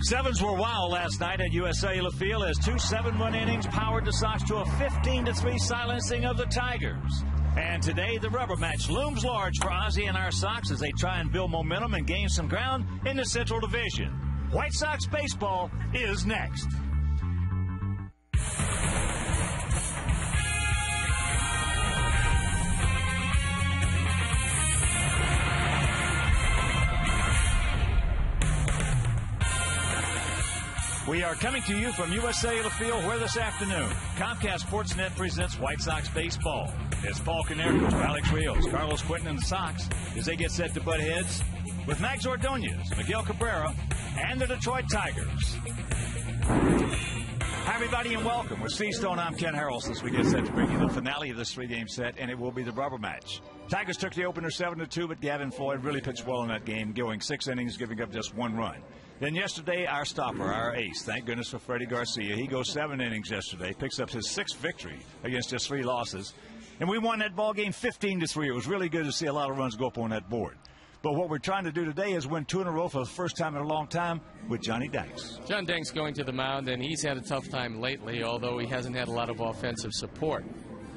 Sevens were wild last night at U.S. Cellular Field as 2 7-run innings powered the Sox to a 15-3 silencing of the Tigers. And today, the rubber match looms large for Ozzie and our Sox as they try and build momentum and gain some ground in the Central Division. White Sox baseball is next. We are coming to you from U.S. Cellular Field, where this afternoon, Comcast Sportsnet presents White Sox baseball. It's Paul Canario, Alex Rios, Carlos Quentin, and the Sox as they get set to butt heads with Max Ordonez, Miguel Cabrera, and the Detroit Tigers. Hi, everybody, and welcome. With C-Stone, I'm Ken Harrelson as we get set to bring you the finale of this 3-game set, and it will be the rubber match. Tigers took the opener 7-2, but Gavin Floyd really pitched well in that game, going 6 innings, giving up just 1 run. Then yesterday, our stopper, our ace, thank goodness for Freddie Garcia. He goes 7 innings yesterday, picks up his 6th victory against just 3 losses. And we won that ball game 15-3. It was really good to see a lot of runs go up on that board. But what we're trying to do today is win 2 in a row for the first time in a long time with Johnny Danks. John Danks going to the mound, and he's had a tough time lately, although he hasn't had a lot of offensive support.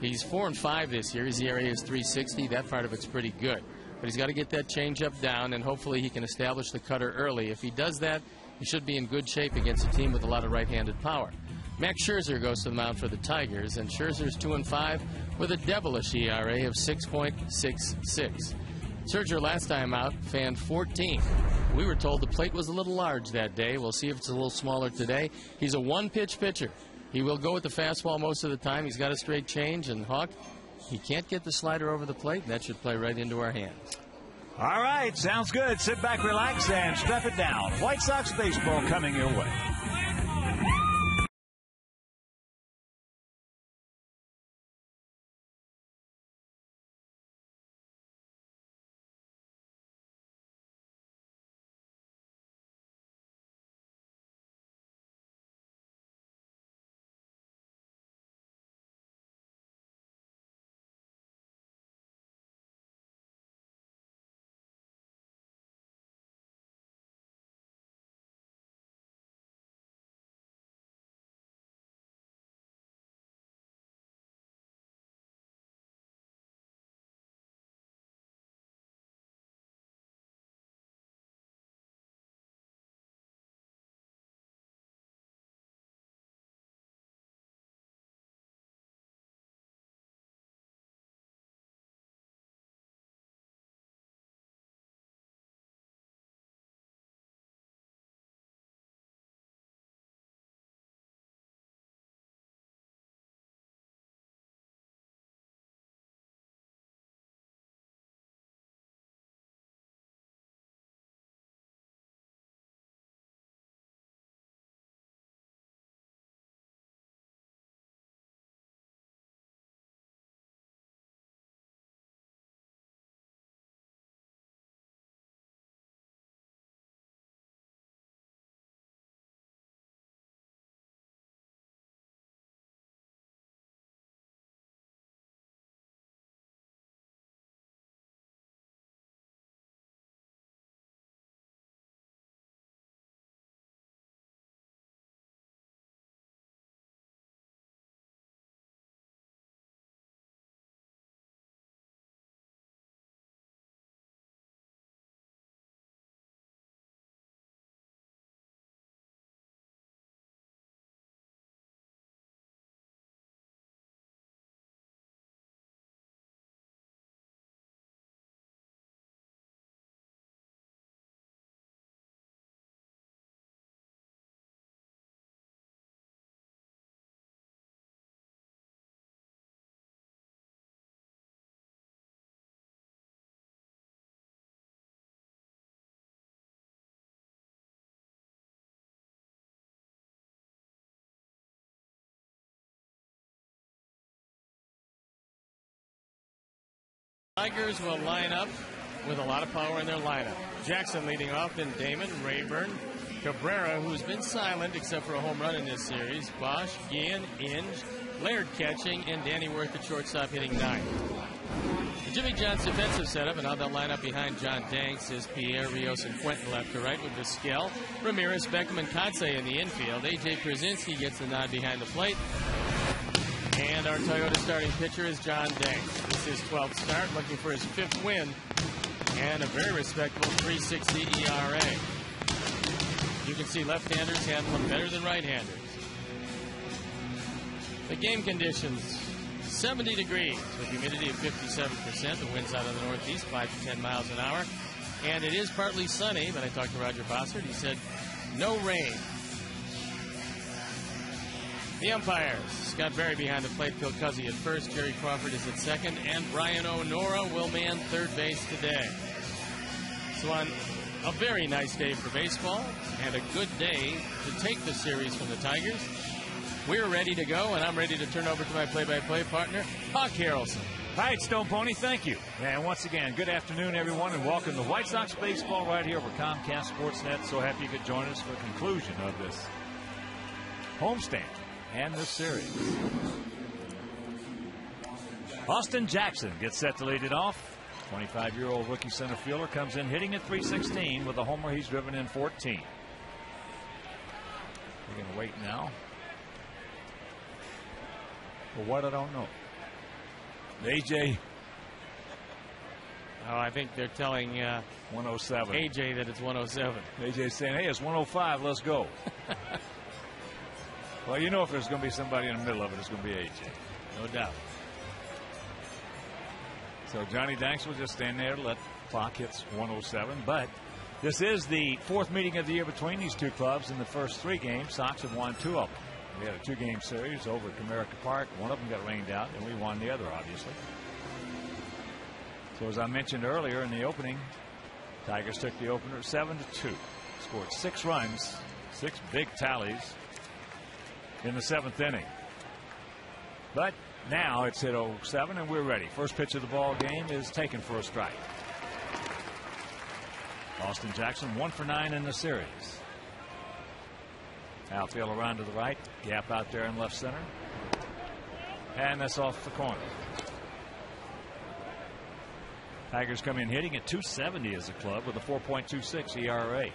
He's 4-5 this year. His ERA is .360. That part of it's pretty good. But he's got to get that changeup down, and hopefully he can establish the cutter early. If he does that, he should be in good shape against a team with a lot of right-handed power. Max Scherzer goes to the mound for the Tigers, and Scherzer's 2-5 with a devilish ERA of 6.66. Scherzer last time out fanned 14. We were told the plate was a little large that day. We'll see if it's a little smaller today. He's a one-pitch pitcher. He will go with the fastball most of the time. He's got a straight change, and Hawk, he can't get the slider over the plate, and that should play right into our hands. All right, sounds good. Sit back, relax, and strap it down. White Sox baseball coming your way. Tigers will line up with a lot of power in their lineup. Jackson leading off, then Damon, Rayburn, Cabrera, who's been silent except for a home run in this series, Bosch, Guillen, Inge, Laird catching, and Danny Worth at shortstop hitting 9th. Jimmy John's defensive setup, and how they'll line up behind John Danks is Pierre, Rios, and Quentin left to right with Vizquel, Ramirez, Beckham, and Kotsay in the infield. A.J. Krasinski gets the nod behind the plate. And our Toyota starting pitcher is John Danks. This is his 12th start, looking for his 5th win, and a very respectable 3.60 ERA. You can see left-handers handle them better than right-handers. The game conditions, 70 degrees with humidity of 57%. The wind's out of the northeast, 5 to 10 miles an hour. And it is partly sunny, but I talked to Roger Bossert. He said no rain. The umpires, Scott Berry behind the plate, Phil Cuzzy at first, Jerry Crawford is at second, and Brian O'Nora will man third base today. So on a very nice day for baseball and a good day to take the series from the Tigers, we're ready to go, and I'm ready to turn over to my play-by-play partner, Hawk Harrelson. All right, Stone Pony, thank you. And once again, good afternoon, everyone, and welcome to White Sox baseball right here over Comcast Sportsnet. So happy you could join us for the conclusion of this homestand and this series. Austin Jackson gets set to lead it off. 25-year-old rookie center fielder comes in hitting at .316 with a homer. He's driven in 14. We're going to wait now. For what, I don't know. AJ. Oh, I think they're telling 107. AJ that it's 107. AJ's saying, hey, it's 105, let's go. Well, you know, if there's going to be somebody in the middle of it, it's going to be AJ. No doubt. So Johnny Danks will just stand there, let clock hits 107. But this is the 4th meeting of the year between these two clubs. In the first 3 games, Sox have won 2 of them. We had a 2-game series over at Comerica Park. One of them got rained out, and we won the other, obviously. So as I mentioned earlier in the opening, Tigers took the opener 7-2. Scored 6 runs, 6 big tallies in the 7th inning. But now it's hit 07, and we're ready. First pitch of the ball game is taken for a strike. Austin Jackson 1 for 9 in the series. Outfield around to the right, gap out there in left center, and that's off the corner. Tigers come in hitting at .270 as a club with a 4.26 ERA.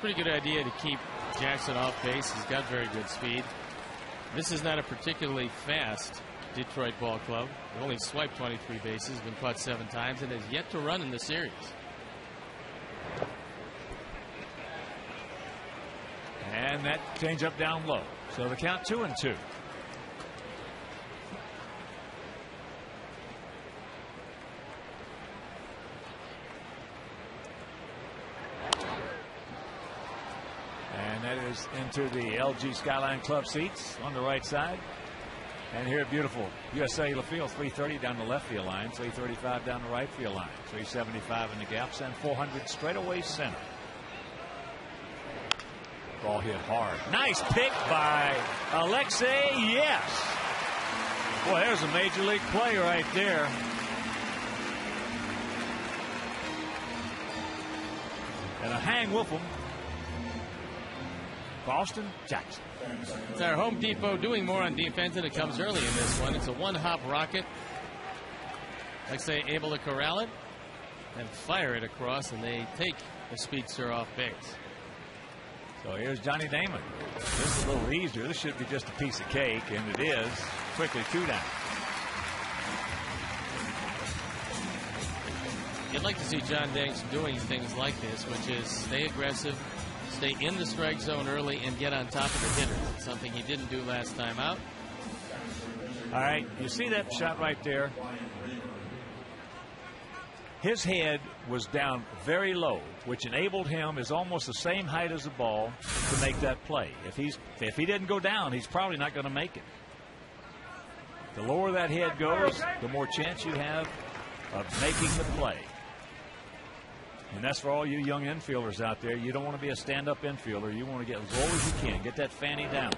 Pretty good idea to keep Jackson off base. He's got very good speed. This is not a particularly fast Detroit ball club. They've only swiped 23 bases, been caught 7 times, and has yet to run in the series. And that change up down low. So the count 2-2. And that is into the LG Skyline Club seats on the right side. And here at beautiful US Cellular Field, 330 down the left field line, 335 down the right field line, 375 in the gaps, and 400 straightaway center. Ball hit hard. Nice pick by Alexei. Yes. Boy, there's a major league play right there. And a hang with him. Austin Jackson. It's our Home Depot doing more on defense, and it comes early in this one. It's a one-hop rocket. Alexei able to corral it and fire it across, and they take the speedster off base. So here's Johnny Damon. This is a little easier. This should be just a piece of cake, and it is. Quickly 2 down. You'd like to see John Danks doing things like this, which is stay aggressive, stay in the strike zone early, and get on top of the hitters. It's something he didn't do last time out. All right, you see that shot right there? His head was down very low, which enabled him, is almost the same height as the ball, to make that play. If he didn't go down, he's probably not going to make it. The lower that head goes, the more chance you have of making the play. And that's for all you young infielders out there. You don't want to be a stand-up infielder. You want to get as low as you can. Get that fanny down.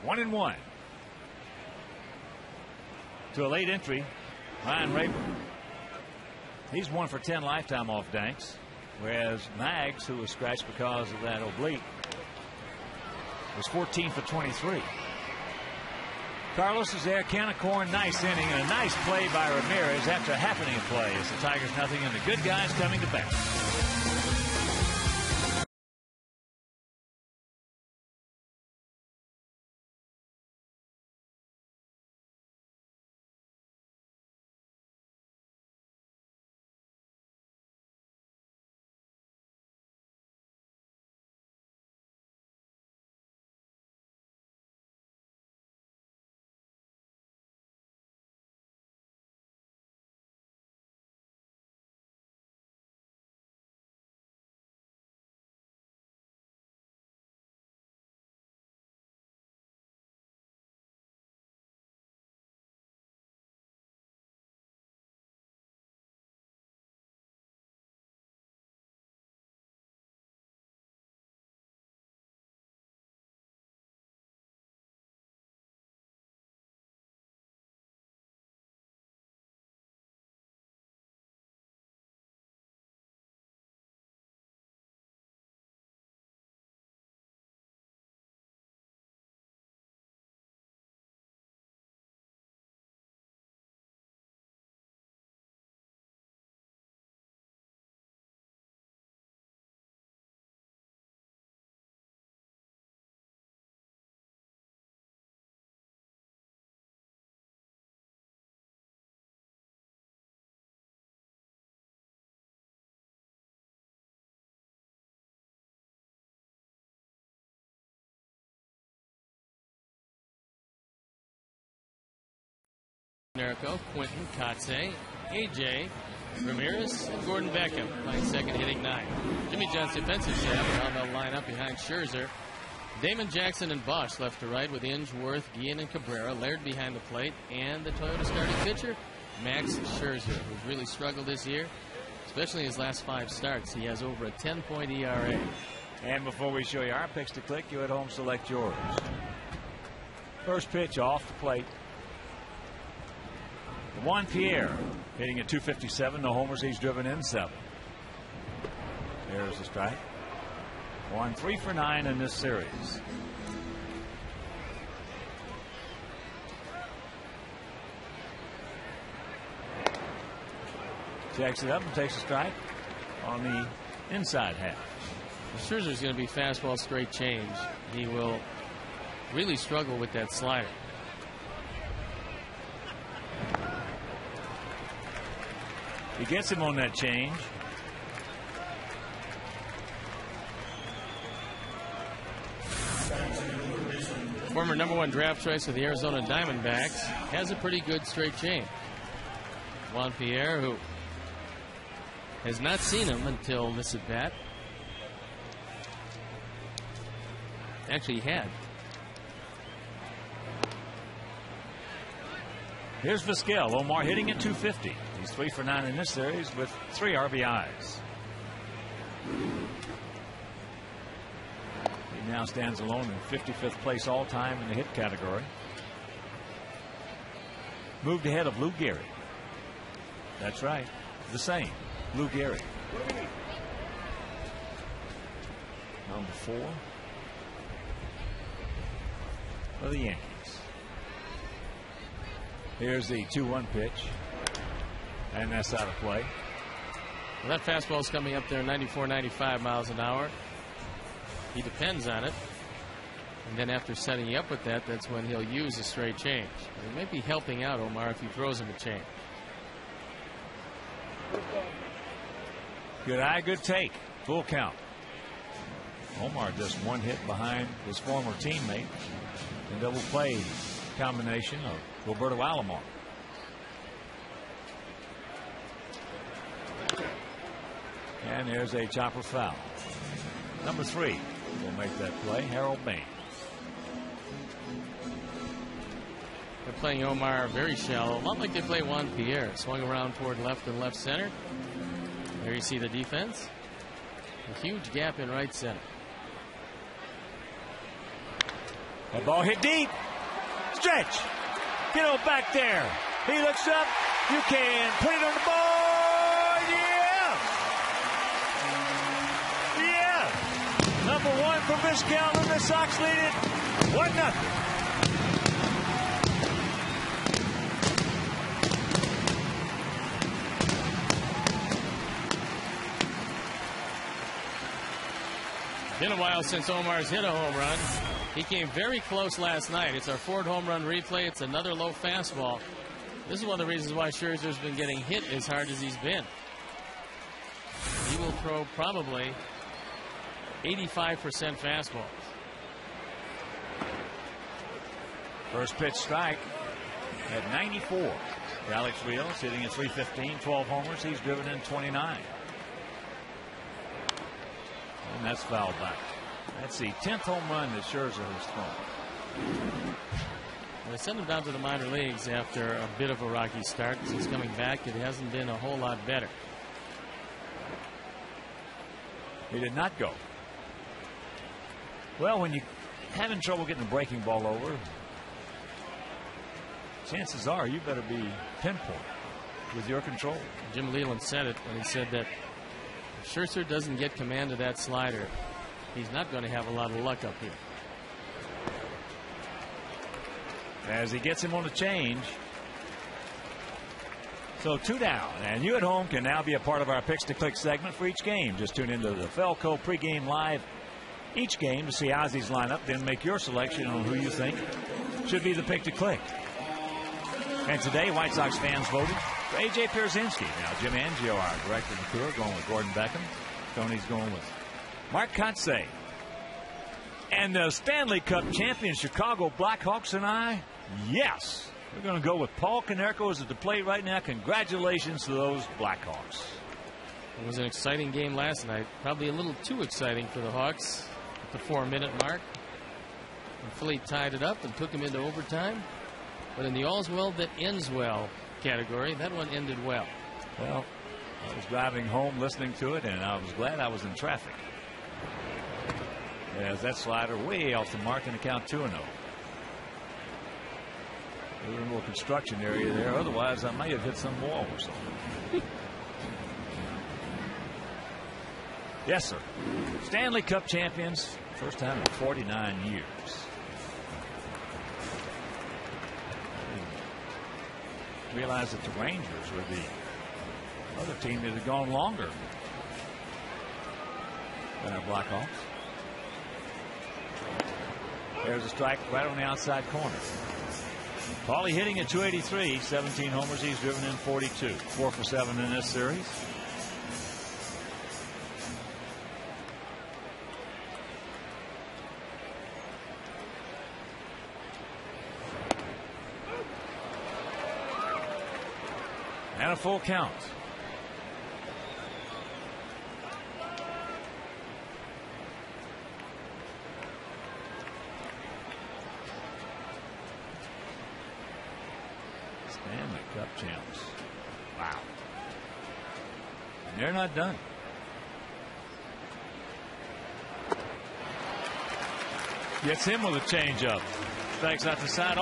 1-1. To a late entry, Ryan Rayburn. He's 1 for 10 lifetime off Danks, whereas Maggs, who was scratched because of that oblique, was 14 for 23. Carlos is there. Canacorn, nice inning, and a nice play by Ramirez after a happening play as the Tigers nothing and the good guys coming to bat. Nerco, Quinton, Kotze, AJ, Ramirez, and Gordon Beckham playing second, hitting 9. Jimmy John's defensive staff around the lineup behind Scherzer. Damon Jackson and Bosch left to right with Ingeworth, Guillen, and Cabrera. Laird behind the plate, and the Toyota starting pitcher, Max Scherzer, who's really struggled this year, especially in his last 5 starts. He has over a 10-point ERA. And before we show you our picks to click, you at home select yours. First pitch off the plate. Juan Pierre hitting at 257. No homers. He's driven in 7. There's the strike. Juan 3 for 9 in this series. Jacks it up and takes a strike on the inside half. Scherzer's going to be fastball straight change. He will really struggle with that slider. He gets him on that change. Former #1 draft choice of the Arizona Diamondbacks has a pretty good straight change. Juan Pierre, who has not seen him until this at bat. Actually, he had. Here's Vizquel. Omar hitting at 250. He's 3 for 9 in this series with 3 RBIs. He now stands alone in 55th place all time in the hit category. Moved ahead of Lou Gehrig. That's right. The same. Lou Gehrig. Number 4 for the Yankees. Here's the 2-1 pitch. And that's out of play. Well, that fastball's coming up there 94, 95 miles an hour. He depends on it. And then after setting you up with that, that's when he'll use a straight change. He might be helping out Omar if he throws him a change. Good eye, good take. Full count. Omar just 1 hit behind his former teammate. And double play combination of Roberto Alomar. And there's a chopper foul. Number 3 will make that play, Harold Bain. They're playing Omar very shallow, a lot like they play Juan Pierre. Swung around toward left and left center. There you see the defense. A huge gap in right center. That ball hit deep. Stretch. Get on back there. He looks up. You can put it on the board. Yeah. Yeah. Number 1 for Vizquel, and the Sox lead it 1-0. been a while since Omar's hit a home run. He came very close last night. It's our fourth home run replay. It's another low fastball. This is one of the reasons why Scherzer's been getting hit as hard as he's been. He will throw probably 85% fastballs. First pitch strike at 94. Alex Rios hitting at 315, 12 homers. He's driven in 29. And that's fouled back. That's the 10th home run that Scherzer has thrown. They sent him down to the minor leagues after a bit of a rocky start. Since coming back, it hasn't been a whole lot better. He did not go. Well, when you're having trouble getting the breaking ball over, chances are you better be pinpoint with your control. Jim Leland said it when he said that if Scherzer doesn't get command of that slider, he's not going to have a lot of luck up here. As he gets him on the change. So 2 down, and you at home can now be a part of our Picks to Click segment for each game. Just tune into the Felco pregame live each game to see Ozzy's lineup, then make your selection on who you think should be the pick to click. And today, White Sox fans voted for A.J. Pierzynski. Now, Jim Angio, our director of the tour, going with Gordon Beckham. Tony's going with Mark Kotsay. And the Stanley Cup champion Chicago Blackhawks and I, yes, we're going to go with Paul Konerko at the plate right now. Congratulations to those Blackhawks. It was an exciting game last night. Probably a little too exciting for the Hawks at the 4-minute mark. And Philly tied it up and took him into overtime. But in the all's well that ends well category, that one ended well. Well, I was driving home listening to it, and I was glad I was in traffic. As that slider way off the mark and the count 2-0. We were in a little construction area there. Otherwise, I may have hit some wall or something. Yes, sir. Stanley Cup champions. First time in 49 years. I realized that the Rangers were the other team that had gone longer than our Blackhawks. There's a strike right on the outside corner. Paulie hitting at 283, 17 homers. He's driven in 42, 4 for 7 in this series. And a full count. Stanley Cup champs. Wow. And they're not done. Gets him with a changeup. Strikes out the side.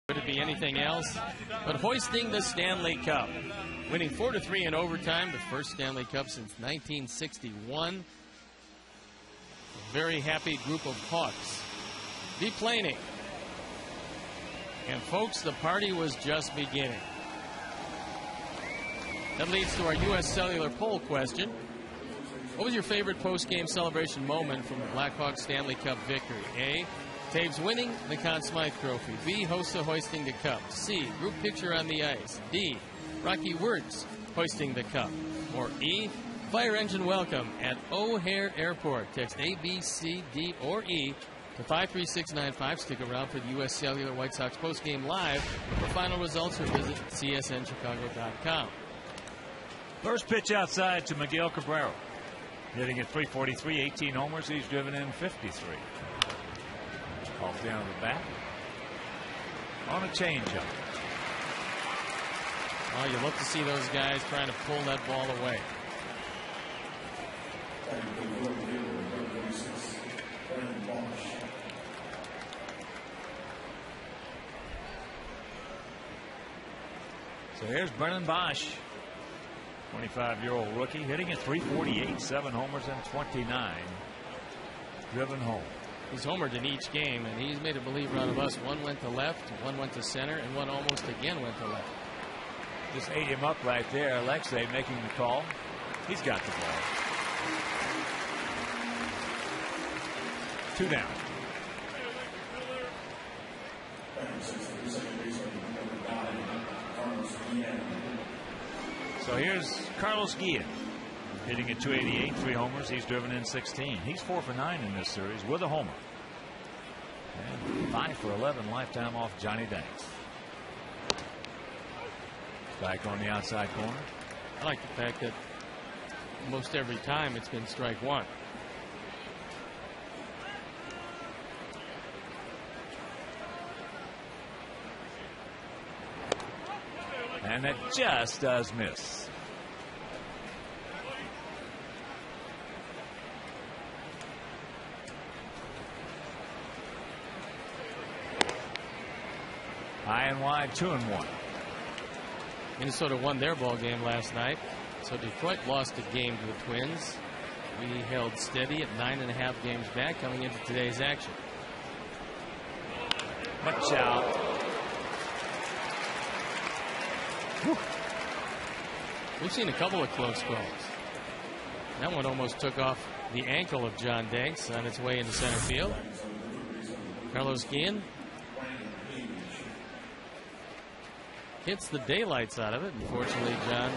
Could it be anything else but hoisting the Stanley Cup? Winning 4-3 in overtime, the first Stanley Cup since 1961. A very happy group of Hawks. Deplaning. And folks, the party was just beginning. That leads to our U.S. Cellular poll question. What was your favorite post-game celebration moment from the Blackhawks Stanley Cup victory? A, Taves winning the Conn Smythe Trophy. B, Hossa hoisting the cup. C, group picture on the ice. D, Rocky Wirtz hoisting the cup. Or E, fire engine welcome at O'Hare Airport. Text A, B, C, D, or E to 53695. Stick around for the U.S. Cellular White Sox postgame live. For final results, or visit csnchicago.com. First pitch outside to Miguel Cabrera. Hitting at .343, 18 homers. He's driven in 53. Off down the bat. On a changeup. Oh, you love to see those guys trying to pull that ball away. So here's Brennan Bosch, 25-year-old rookie, hitting at .348, 7 homers and 29 driven home. He's homered in each game, and he's made a believer out of us. One went to left, one went to center, and one almost again went to left. Just ate him up right there. Alexei making the call. He's got the ball. 2 down. So here's Carlos Guillen, hitting at .288, 3 homers. He's driven in 16. He's 4 for 9 in this series with a homer. And 5 for 11 lifetime off Johnny Danks. Back on the outside corner. I like the fact that most every time it's been strike one. And that just does miss. High and wide, 2-1. Minnesota won their ball game last night, so Detroit lost a game to the Twins. We held steady at 9.5 games back coming into today's action. Watch out. We've seen a couple of close calls. That one almost took off the ankle of John Danks on its way into center field. Carlos Guillen hits the daylights out of it. Unfortunately, John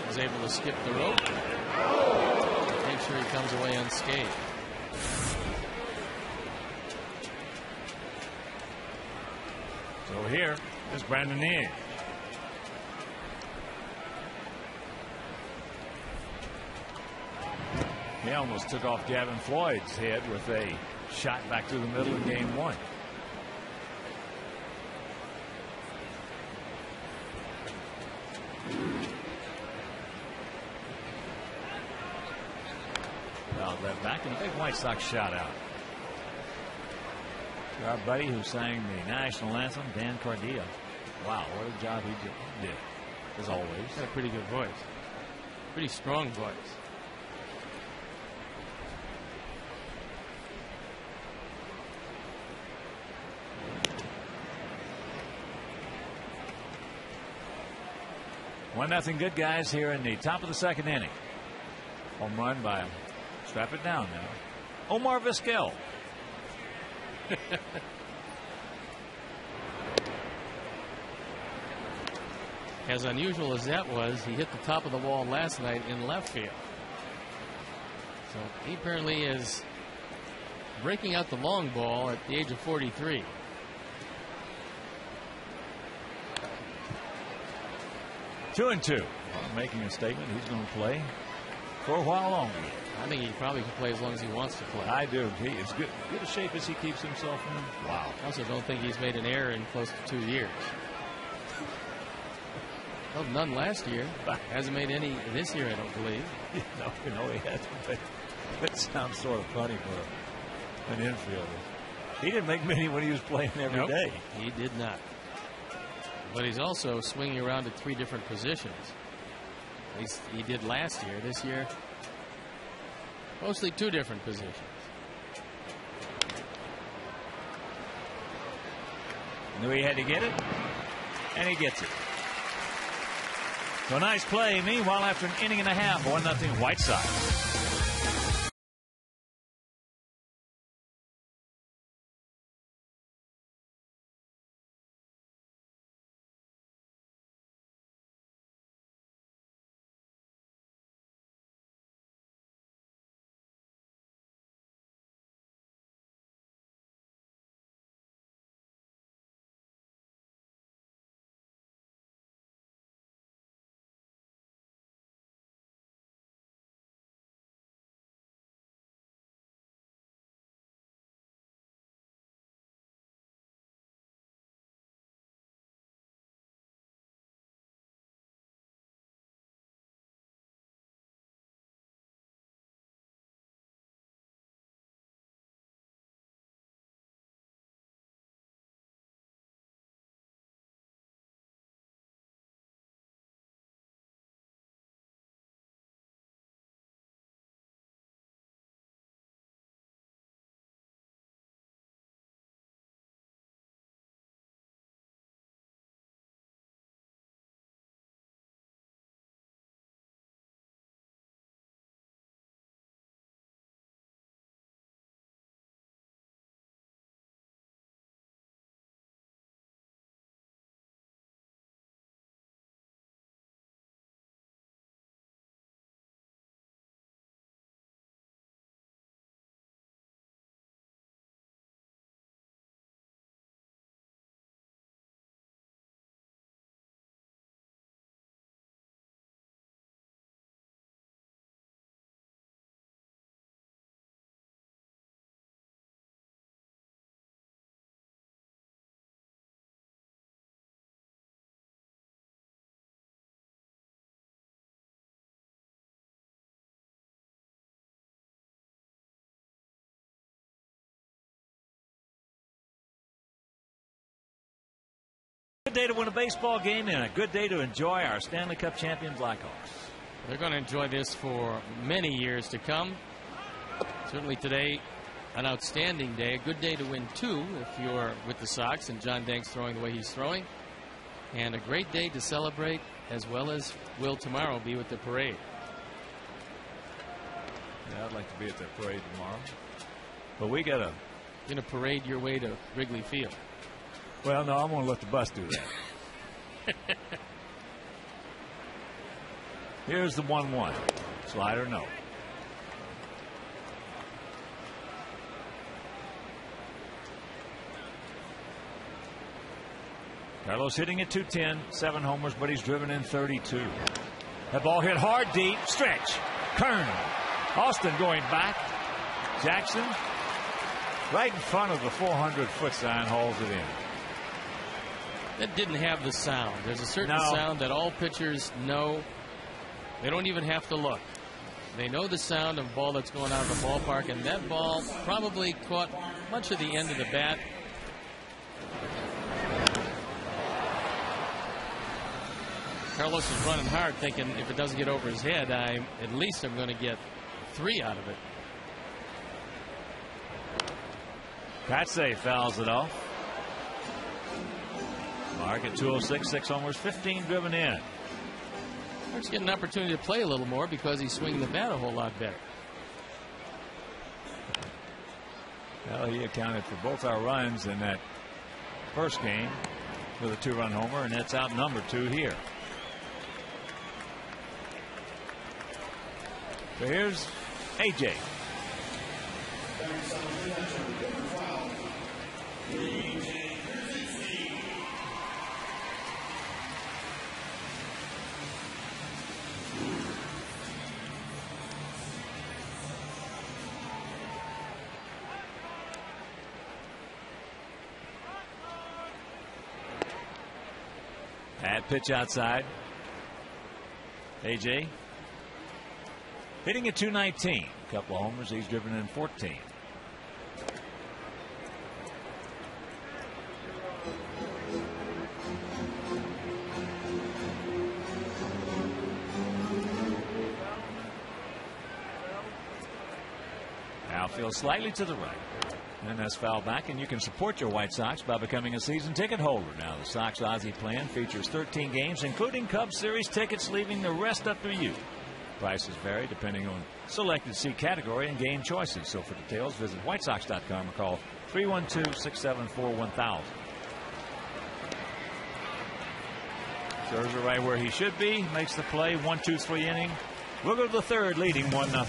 was able to skip the rope. Make sure he comes away unscathed. So here is Brandon Inge. He almost took off Gavin Floyd's head with a shot back through the middle in game 1. Well, that back and the big White Sox shot out. Our buddy who sang the national anthem, Dan Cardia. Wow, what a job he did, as always. Got a pretty good voice. Pretty strong voice. One nothing good, guys, here in the top of the second inning. Home run by, strap it down now, Omar Vizquel. As unusual as that was, he hit the top of the wall last night in left field. So he apparently is breaking out the long ball at the age of 43. Two and two. Making a statement he's going to play for a while longer. I think he probably can play as long as he wants to play. I do. He is good a shape as he keeps himself in. Wow. I also don't think he's made an error in close to 2 years. Well, none last year. Hasn't made any this year, I don't believe. No, he hasn't. But that sounds sort of funny for an infielder. He didn't make many when he was playing every day. He did not. But he's also swinging around at 3 different positions. At least he did last year. This year, mostly 2 different positions. Knew he had to get it, and he gets it. So nice play. Meanwhile, after an inning and a half, 1-0 White Sox. Good day to win a baseball game and a good day to enjoy our Stanley Cup champion Blackhawks. They're going to enjoy this for many years to come. Certainly today, an outstanding day. A good day to win 2 if you're with the Sox and John Dank's throwing the way he's throwing. And a great day to celebrate, as well as will tomorrow be with the parade. Yeah, I'd like to be at the parade tomorrow. But we got to... You're going to parade your way to Wrigley Field. Well, no, I'm going to let the bus do that. Here's the 1-1. Slider, no. Carlos hitting at 210, 7 homers, but he's driven in 32. That ball hit hard, deep, stretch. Kern. Austin going back. Jackson right in front of the 400-foot sign hauls it in. That didn't have the sound. There's a certain sound that all pitchers know. They don't even have to look. They know the sound of a ball that's going out of the ballpark, and that ball probably caught much of the end of the bat. Carlos is running hard, thinking if it doesn't get over his head, at least I'm going to get 3 out of it. Patsy fouls it off. Mark at 206, 6 homers, 15 driven in. Mark's getting an opportunity to play a little more because he's swinging the bat a whole lot better. Well, he accounted for both our runs in that first game with a 2-run homer, and that's out number 2 here. So here's AJ. Bad pitch outside. AJ hitting at 219. A couple of homers. He's driven in 14. Outfield slightly to the right. And that's foul back, and you can support your White Sox by becoming a season ticket holder. Now, the Sox Aussie plan features 13 games, including Cubs Series tickets, leaving the rest up to you. Prices vary depending on selected seat category and game choices. So for details, visit whitesox.com or call 312-674-1000. Scherzer right where he should be. Makes the play. 1-2-3 inning. We'll go to the third, leading 1-0.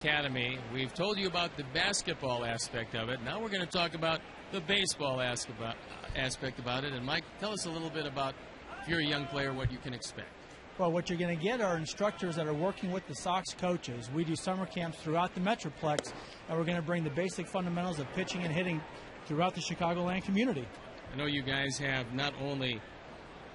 Academy. We've told you about the basketball aspect of it. Now we're going to talk about the baseball aspect about it. And Mike, tell us a little bit about, if you're a young player, what you can expect. Well, what you're going to get are instructors that are working with the Sox coaches. We do summer camps throughout the Metroplex, and we're going to bring the basic fundamentals of pitching and hitting throughout the Chicagoland community. I know you guys have not only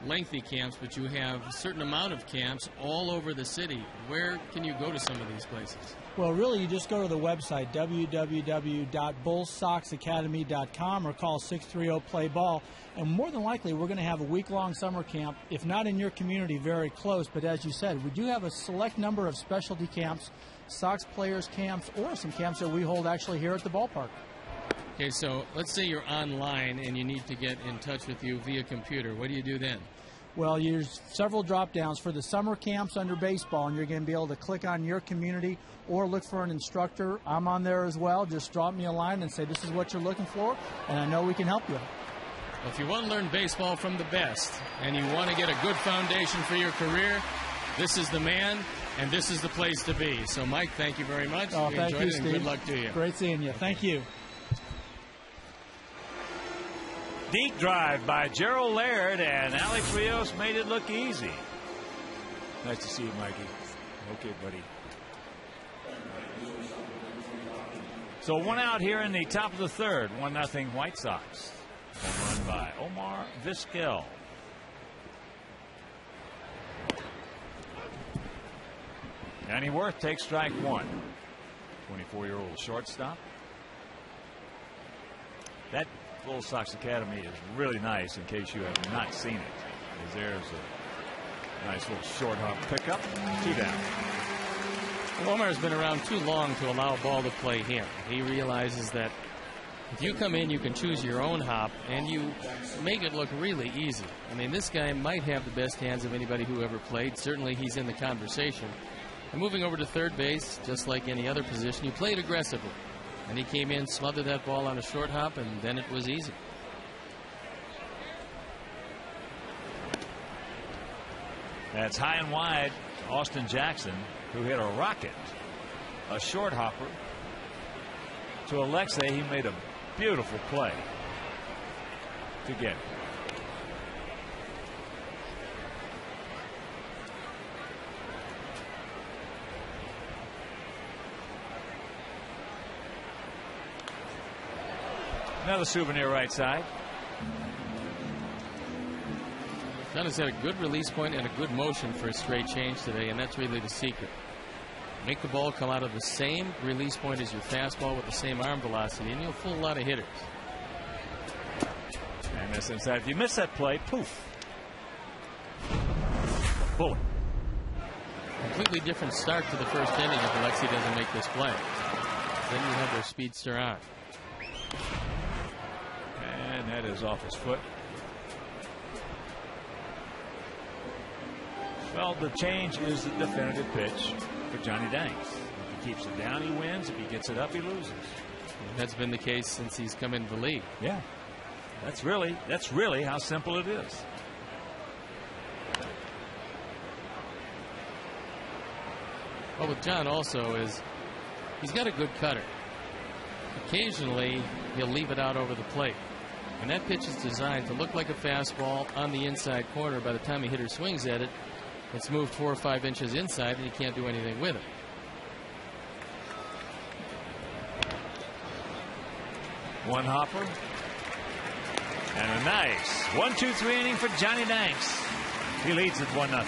lengthy camps, but you have a certain amount of camps all over the city. Where can you go to some of these places? Well, really, you just go to the website, www.bullsoxacademy.com, or call 630-PLAY-BALL. And more than likely, we're going to have a week-long summer camp, if not in your community, very close. But as you said, we do have a select number of specialty camps, Sox players camps, or some camps that we hold actually here at the ballpark. Okay, so let's say you're online and you need to get in touch with you via computer. What do you do then? Well, there's several drop-downs for the summer camps under baseball, and you're going to be able to click on your community or look for an instructor. I'm on there as well. Just drop me a line and say this is what you're looking for, and I know we can help you. Well, if you want to learn baseball from the best and you want to get a good foundation for your career, this is the man and this is the place to be. So, Mike, thank you very much. Oh, we thank enjoyed you, it, and Steve. good luck to you. Great seeing you. Thank you. Deep drive by Gerald Laird, and Alex Rios made it look easy. Nice to see you, Mikey. Okay, buddy. So one out here in the top of the third. 1-0 White Sox. Home run by Omar Vizquel. Danny Worth takes strike one. 24-year-old shortstop. That Bull Sox Academy is really nice, in case you have not seen it. As there's a nice little short hop pickup. 2 down. Well, Omar's been around too long to allow a ball to play him. He realizes that if you come in, you can choose your own hop, and you make it look really easy. I mean, this guy might have the best hands of anybody who ever played. Certainly, he's in the conversation. And moving over to third base, just like any other position, he played aggressively. And he came in, smothered that ball on a short hop, and then it was easy. That's high and wide. Austin Jackson, who hit a rocket, a short hopper to Alexei. He made a beautiful play to get it. Another souvenir right side. John has had a good release point and a good motion for a straight change today, and that's really the secret. Make the ball come out of the same release point as your fastball with the same arm velocity, and you'll fool a lot of hitters. And this inside. If you miss that play, poof. Bullet. Completely different start to the first inning if Alexei doesn't make this play. Then you have their speedster on. And that is off his foot. Well, the change is the definitive pitch for Johnny Danks. If he keeps it down, he wins. If he gets it up, he loses. And that's been the case since he's come into the league. Yeah. That's really how simple it is. Well, with John also is he's got a good cutter. Occasionally, he'll leave it out over the plate. And that pitch is designed to look like a fastball on the inside corner. By the time a hitter swings at it, it's moved 4 or 5 inches inside, and he can't do anything with it. One hopper. And a nice 1-2-3 inning for Johnny Danks. He leads at 1-0.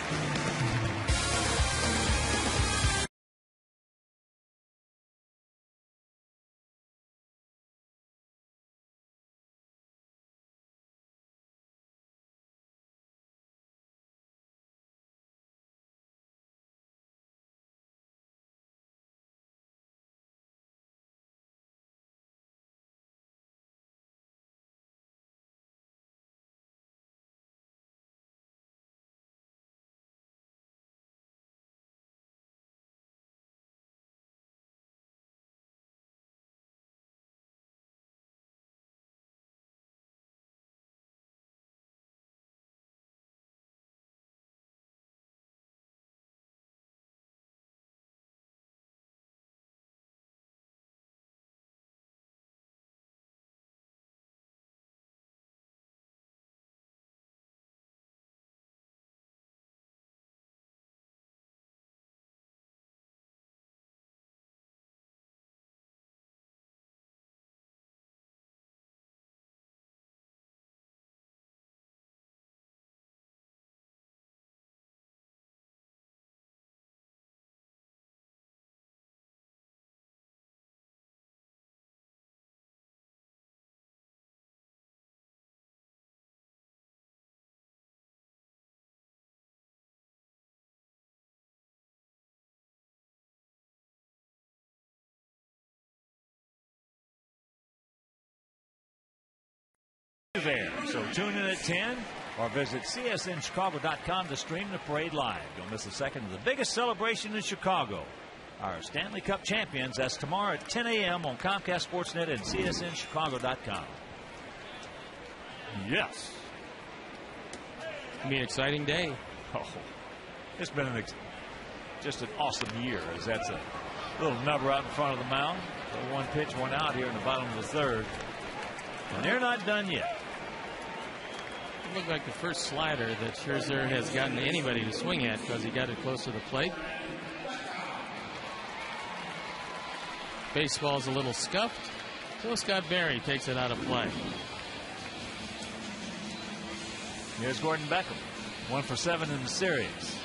there. So tune in at 10 or visit csnchicago.com to stream the parade live. Don't miss a second of the biggest celebration in Chicago. Our Stanley Cup champions. That's tomorrow at 10 a.m. on Comcast Sportsnet and csnchicago.com. Yes. It'll be an exciting day. Oh, it's been just an awesome year, as that's a little number out in front of the mound. So one pitch, one out here in the bottom of the third. And they're not done yet. It looked like the first slider that Scherzer has gotten anybody to swing at because he got it close to the plate. Baseball's a little scuffed, so Scott Barry takes it out of play. Here's Gordon Beckham, 1 for 7 in the series.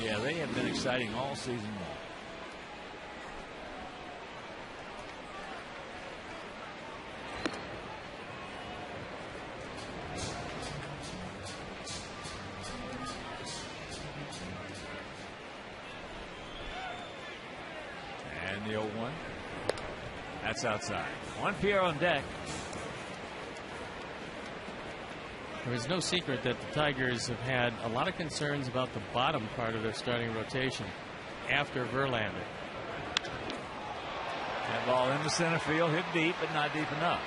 Yeah, they have been exciting all season long. And the 0-1. That's outside. One Pierre on deck. There is no secret that the Tigers have had a lot of concerns about the bottom part of their starting rotation after Verlander. That ball in the center field, hit deep, but not deep enough.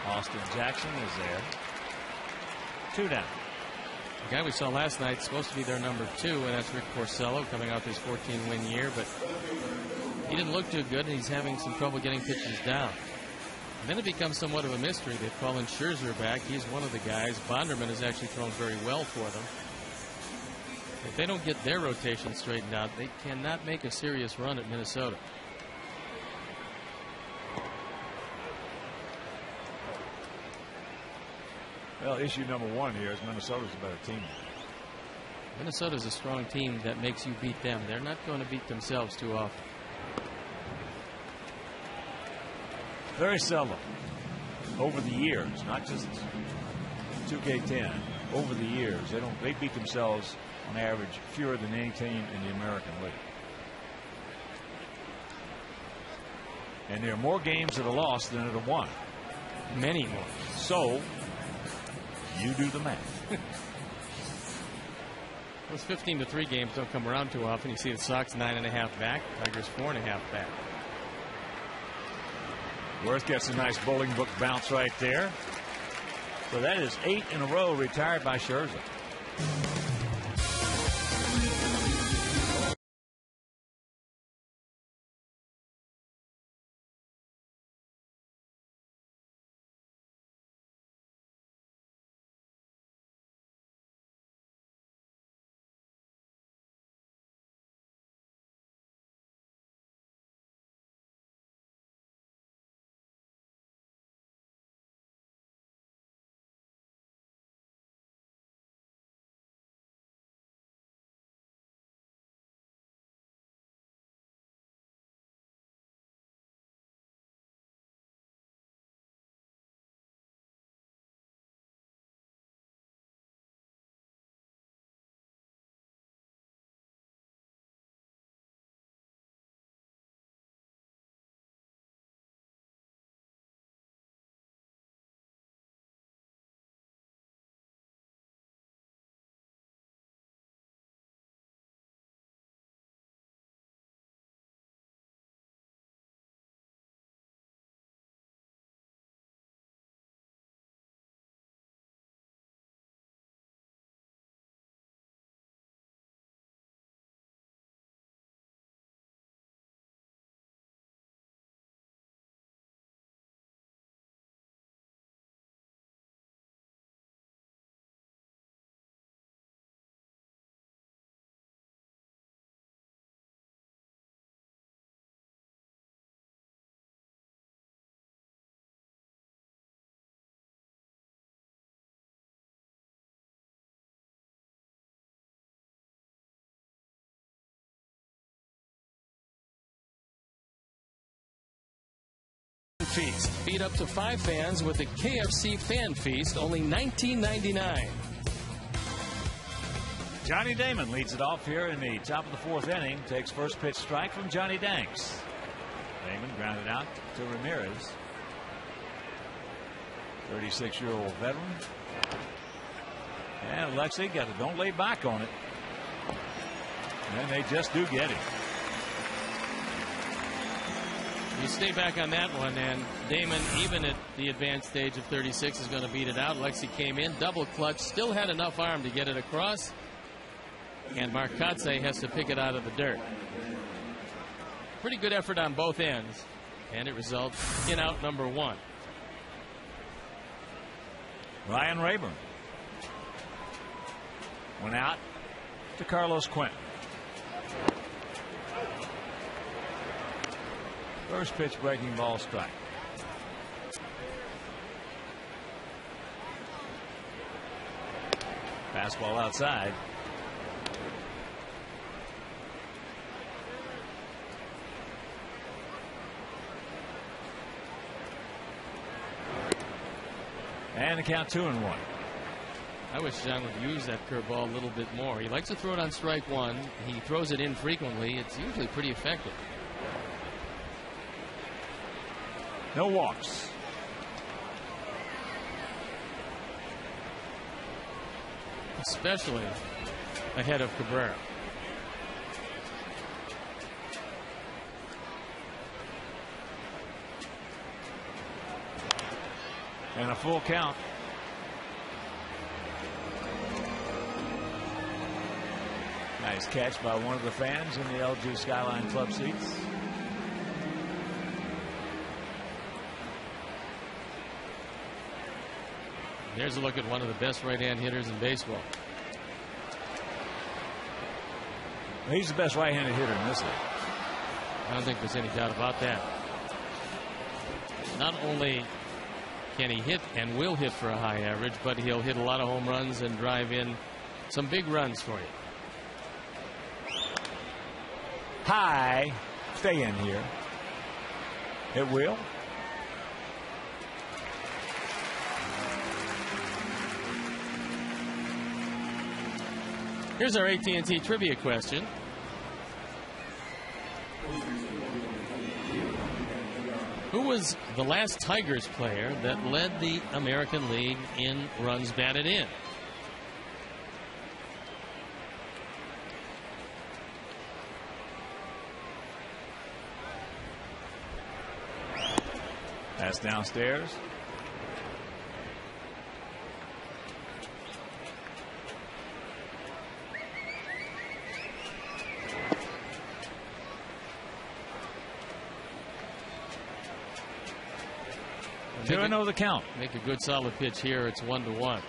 Austin Jackson is there. 2 down. The guy we saw last night is supposed to be their number 2, and that's Rick Porcello, coming off his 14-win year, but he didn't look too good, and he's having some trouble getting pitches down. And then it becomes somewhat of a mystery. They've called Scherzer back. He's one of the guys. Bonderman has actually thrown very well for them. If they don't get their rotation straightened out, they cannot make a serious run at Minnesota. Well, issue number 1 here is Minnesota's a better team. Minnesota's a strong team that makes you beat them. They're not going to beat themselves too often. Very seldom over the years, not just 2K10, over the years, they beat themselves on average fewer than any team in the American League. And there are more games that are lost than that are won. Many more. So you do the math. Those 15-3 games don't come around too often. You see the Sox 9.5 back, Tigers 4.5 back. Worth gets a nice bowling book bounce right there. So that is 8 in a row retired by Scherzer. Feast. Feed up to 5 fans with the KFC Fan Feast, only $19.99. Johnny Damon leads it off here in the top of the 4th inning. Takes first pitch strike from Johnny Danks. Damon grounded out to Ramirez. 36-year-old veteran. And Lexi got it. Don't lay back on it. And they just do get it. You stay back on that one, and Damon, even at the advanced stage of 36, is going to beat it out. Lexi came in, double clutch, still had enough arm to get it across. And Marcotte has to pick it out of the dirt. Pretty good effort on both ends. And it results in out number 1. Ryan Rayburn went out to Carlos Quentin. First pitch, breaking ball, strike. Fastball outside. And the count 2-1. I wish John would use that curveball a little bit more. He likes to throw it on strike 1. He throws it infrequently. It's usually pretty effective. No walks. Especially ahead of Cabrera. And a full count. Nice catch by one of the fans in the LG Skyline Club seats. There's a look at one of the best right-hand hitters in baseball. He's the best right-handed hitter in this league. I don't think there's any doubt about that. Not only can he hit and will hit for a high average, but he'll hit a lot of home runs and drive in some big runs for you. High. Stay in here. It will. Here's our AT&T trivia question. Who was the last Tigers player that led the American League in runs batted in? That's downstairs. Do I know the count? Make a good solid pitch here. It's 1-1.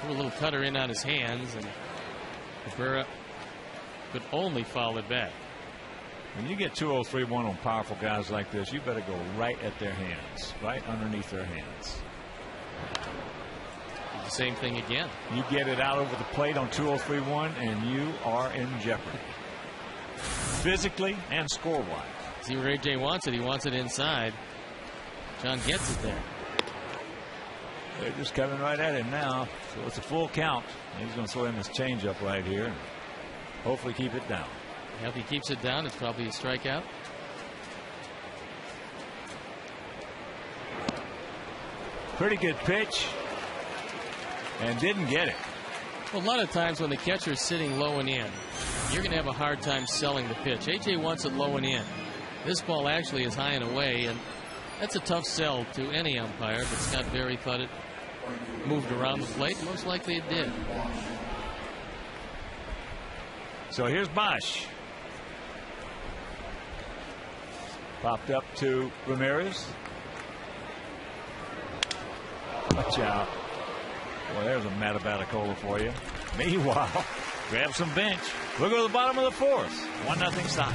Threw a little cutter in on his hands, and Cabrera could only foul it back. When you get 2-0-3-1 on powerful guys like this, you better go right at their hands, right underneath their hands. The same thing again. You get it out over the plate on 2-0-3-1, and you are in jeopardy. Physically and score-wise. See where AJ wants it. He wants it inside. John gets it there. They're just coming right at him now. So it's a full count. He's going to throw in this changeup right here and hopefully keep it down. If he keeps it down, it's probably a strikeout. Pretty good pitch. And didn't get it. Well, a lot of times when the catcher's sitting low and in, you're going to have a hard time selling the pitch. AJ wants it low and in. This ball actually is high and away, and that's a tough sell to any umpire. But Scott Berry thought it moved around the plate. Most likely it did. So here's Bosch. Popped up to Ramirez. Watch out. Well, there's a Matabatacola for you. Meanwhile, grab some bench. We'll go to the bottom of the fourth. 1-0 Sox.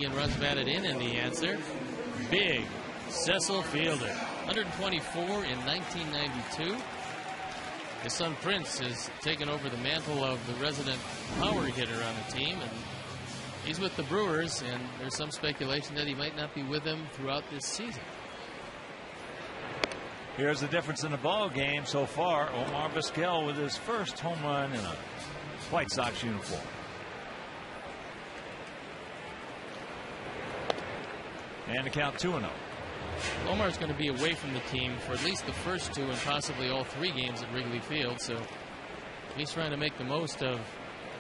Ian runs batted in, and the answer, big Cecil Fielder. 124 in 1992. His son Prince has taken over the mantle of the resident power hitter on the team, and he's with the Brewers, and there's some speculation that he might not be with them throughout this season. Here's the difference in the ball game so far. Omar Vizquel with his first home run in a White Sox uniform. And the count 2-0. Omar's going to be away from the team for at least the first 2 and possibly all 3 games at Wrigley Field, so he's trying to make the most of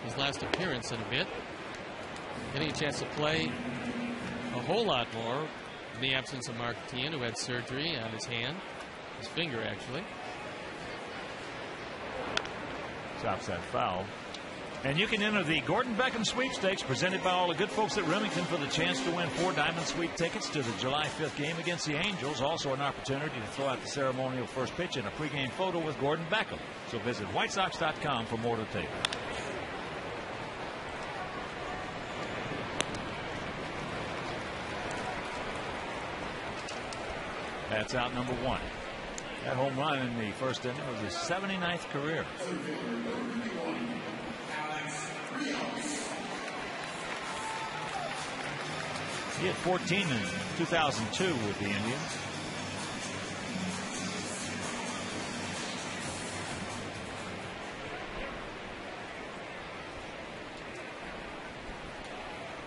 his last appearance in a bit. Getting a chance to play a whole lot more in the absence of Mark Teahan, who had surgery on his hand, his finger actually. Chops that foul. And you can enter the Gordon Beckham sweepstakes presented by all the good folks at Remington for the chance to win 4 Diamond Suite tickets to the July 5th game against the Angels. Also an opportunity to throw out the ceremonial first pitch and a pregame photo with Gordon Beckham. So visit WhiteSox.com for more details. That's out number 1. That home run in the first inning was his 79th career. He had 14 in 2002 with the Indians.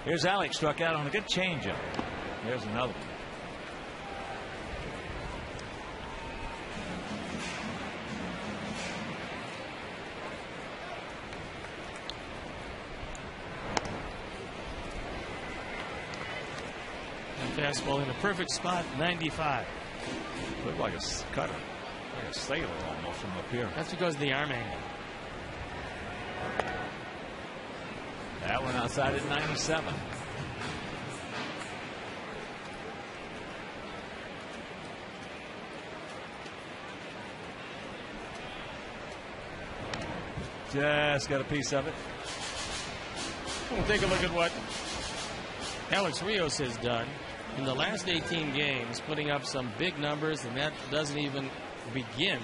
Here's Alex, struck out on a good changeup. There's another one. Fastball in a perfect spot, 95. Looked like a cutter, like a sailor almost from up here. That's because of the arm angle. That one outside at 97. Just got a piece of it. We'll take a look at what Alex Rios has done in the last 18 games, putting up some big numbers, and that doesn't even begin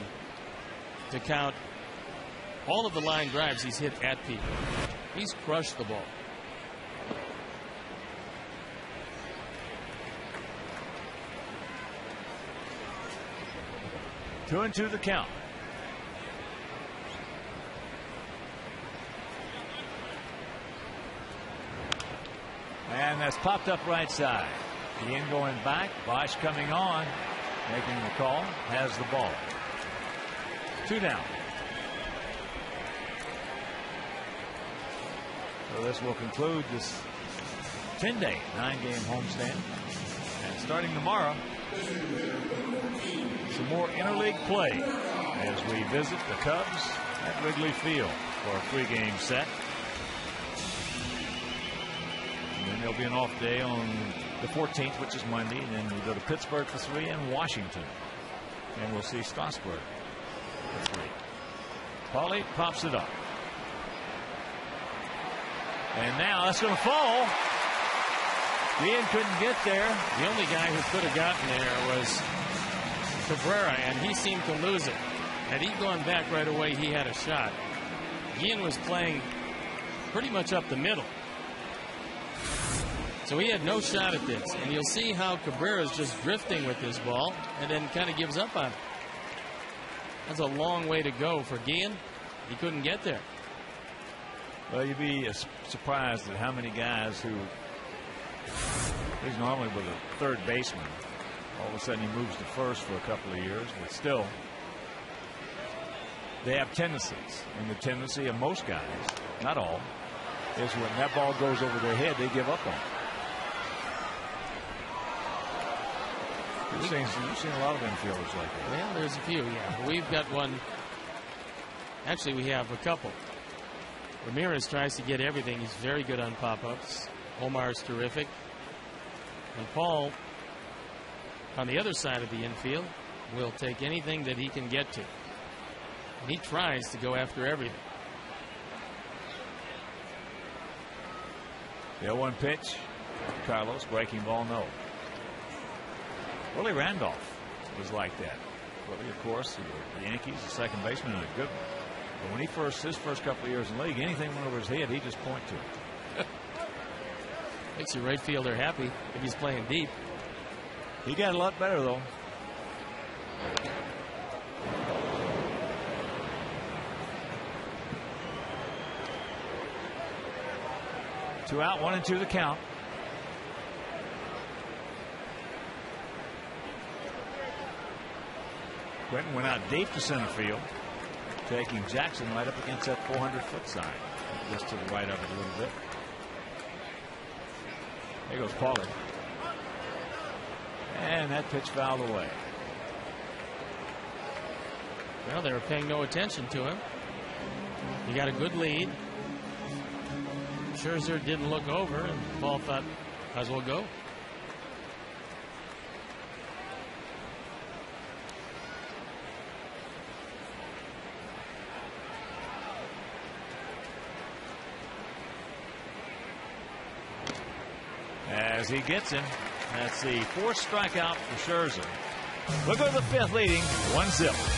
to count all of the line drives he's hit at people. He's crushed the ball. Two and two the count. And that's popped up right side. Ian going back. Bosch coming on. Making the call. Has the ball. 2 down. So this will conclude this 10-day, 9-game homestand. And starting tomorrow, some more interleague play as we visit the Cubs at Wrigley Field for a 3-game set. And then there'll be an off day on the 14th, which is Monday, and then we go to Pittsburgh for 3 and Washington. And we'll see Strasburg for 3. Paulie pops it up. And now that's going to fall. Ian couldn't get there. The only guy who could have gotten there was Cabrera, and he seemed to lose it. Had he gone back right away, he had a shot. Ian was playing pretty much up the middle. So he had no shot at this. And you'll see how Cabrera's just drifting with this ball and then kind of gives up on it. That's a long way to go for Guillen. He couldn't get there. Well, you'd be surprised at how many guys who he's normally with a third baseman. All of a sudden he moves to first for a couple of years, but still they have tendencies. And the tendency of most guys, not all, is when that ball goes over their head, they give up on it. You've seen a lot of infielders like that. Well, there's a few, yeah. We've got one. Actually, we have a couple. Ramirez tries to get everything. He's very good on pop-ups. Omar's terrific. And Paul, on the other side of the infield, will take anything that he can get to. And he tries to go after everything. The 0-1 pitch. Carlos. Breaking ball, no. Willie Randolph was like that. Willie, of course, the Yankees, the second baseman, and a good one. But when his first couple of years in the league, anything went over his head, he'd just point to it. Makes your right fielder happy if he's playing deep. He got a lot better, though. Two out, 1-2 the count. Quentin went out deep to center field, taking Jackson right up against that 400-foot sign, just to the right of it a little bit. There goes Pollard. And that pitch fouled away. Well, they were paying no attention to him. He got a good lead. Scherzer didn't look over, and Paul thought, might as well go. As he gets him, that's the fourth strikeout for Scherzer. We'll go to the fifth, leading 1-0.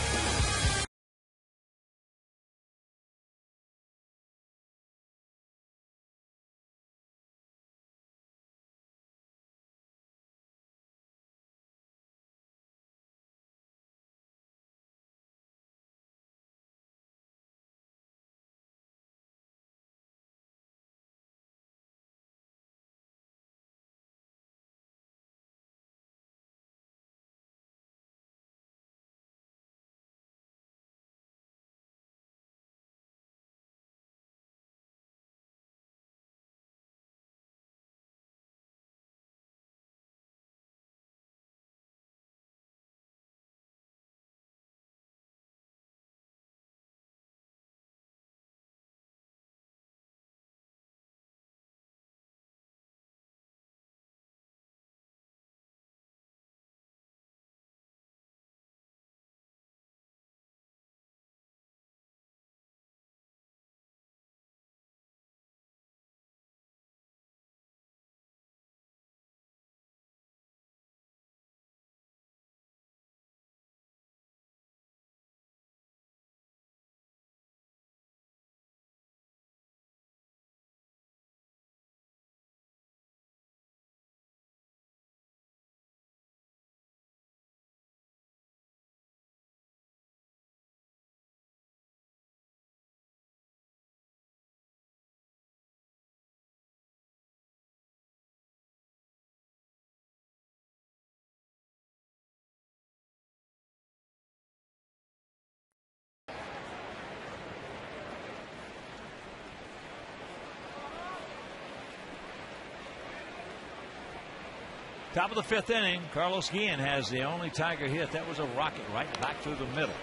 Top of the fifth inning, Carlos Guillen has the only Tiger hit. That was a rocket right back through the middle.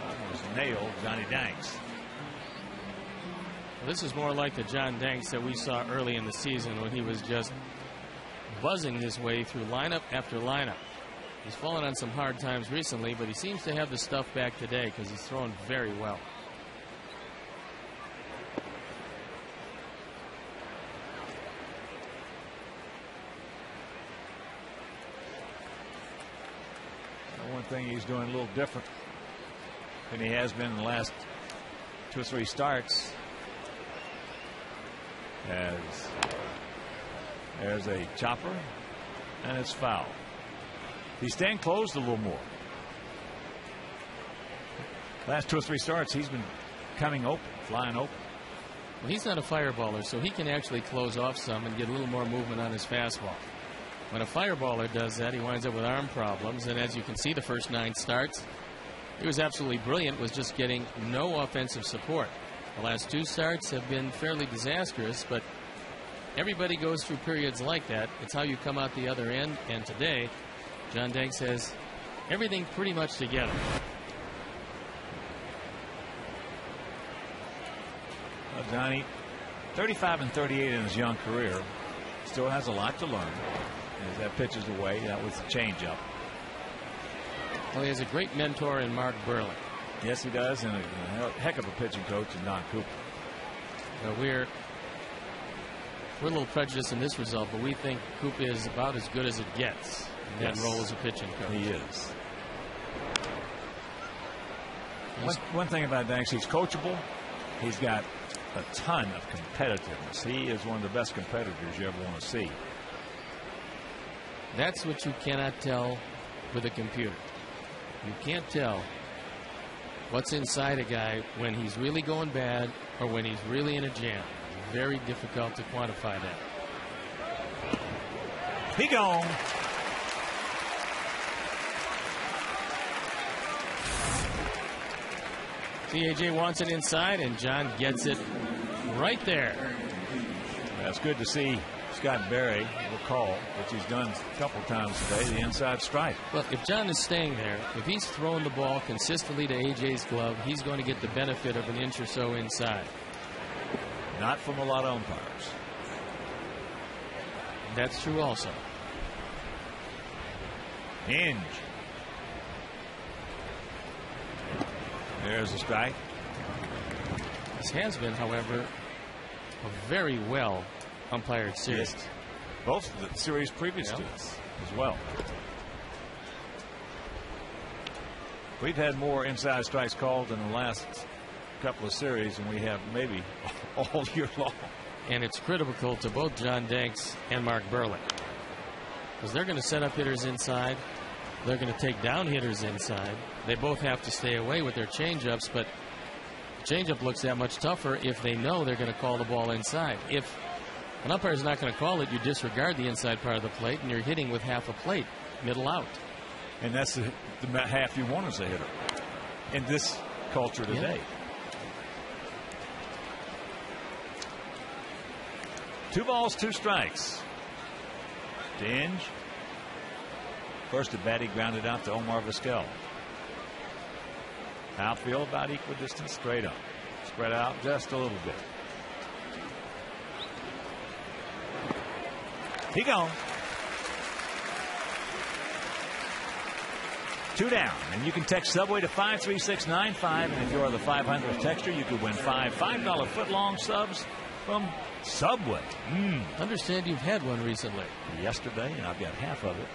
Almost nailed Johnny Danks. Well, this is more like the John Danks that we saw early in the season when he was just buzzing his way through lineup after lineup. He's fallen on some hard times recently, but he seems to have the stuff back today because he's throwing very well. One thing he's doing a little different than he has been in the last 2 or 3 starts. As there's a chopper, and it's foul. He's staying closed a little more. Last 2 or 3 starts, he's been coming open, flying open. Well, he's not a fireballer, so he can actually close off some and get a little more movement on his fastball. When a fireballer does that, he winds up with arm problems. And as you can see, the first 9 starts, he was absolutely brilliant, was just getting no offensive support. The last 2 starts have been fairly disastrous, but everybody goes through periods like that. It's how you come out the other end. And today, John Danks has everything pretty much together. Well, Johnny, 35 and 38 in his young career, still has a lot to learn. As that pitches away, that was the changeup. Well, he has a great mentor in Mark Burley. Yes, he does, and a heck of a pitching coach in Don Cooper. We're We're a little prejudiced in this result, but we think Coop is about as good as it gets in that role as a pitching coach. He is. One thing about Danks, he's coachable. He's got a ton of competitiveness. He is one of the best competitors you ever want to see. That's what you cannot tell with a computer. You can't tell what's inside a guy when he's really going bad or when he's really in a jam. Very difficult to quantify that. He gone. CAJ wants it inside, and John gets it right there. That's good to see Scott Berry will call, which he's done a couple times today, the inside strike. Look, if John is staying there, if he's throwing the ball consistently to AJ's glove, he's going to get the benefit of an inch or so inside. Not from a lot of umpires. That's true also. Hinge. There's a strike. This has been, however, a very well umpired series. Yes. Both of the series previous to this as well. We've had more inside strikes called in the last couple of series than we have maybe all year long. And it's critical to both John Danks and Mark Burley, because they're going to set up hitters inside. They're going to take down hitters inside. They both have to stay away with their changeups, but the changeup looks that much tougher if they know they're going to call the ball inside. If an umpire is not going to call it, you disregard the inside part of the plate, and you're hitting with half a plate, middle out. And that's the half you want as a hitter in this culture today. Yeah. 2 balls, 2 strikes. Dinge. First at bat, he grounded out to Omar Vizquel. Outfield about equal distance, straight up. Spread out just a little bit. He gone. 2 down. And you can text Subway to 53695. And if you are the 500th texter, you could win $5 foot-long subs from Subway. Understand you've had one recently. Yesterday, and I've got half of it.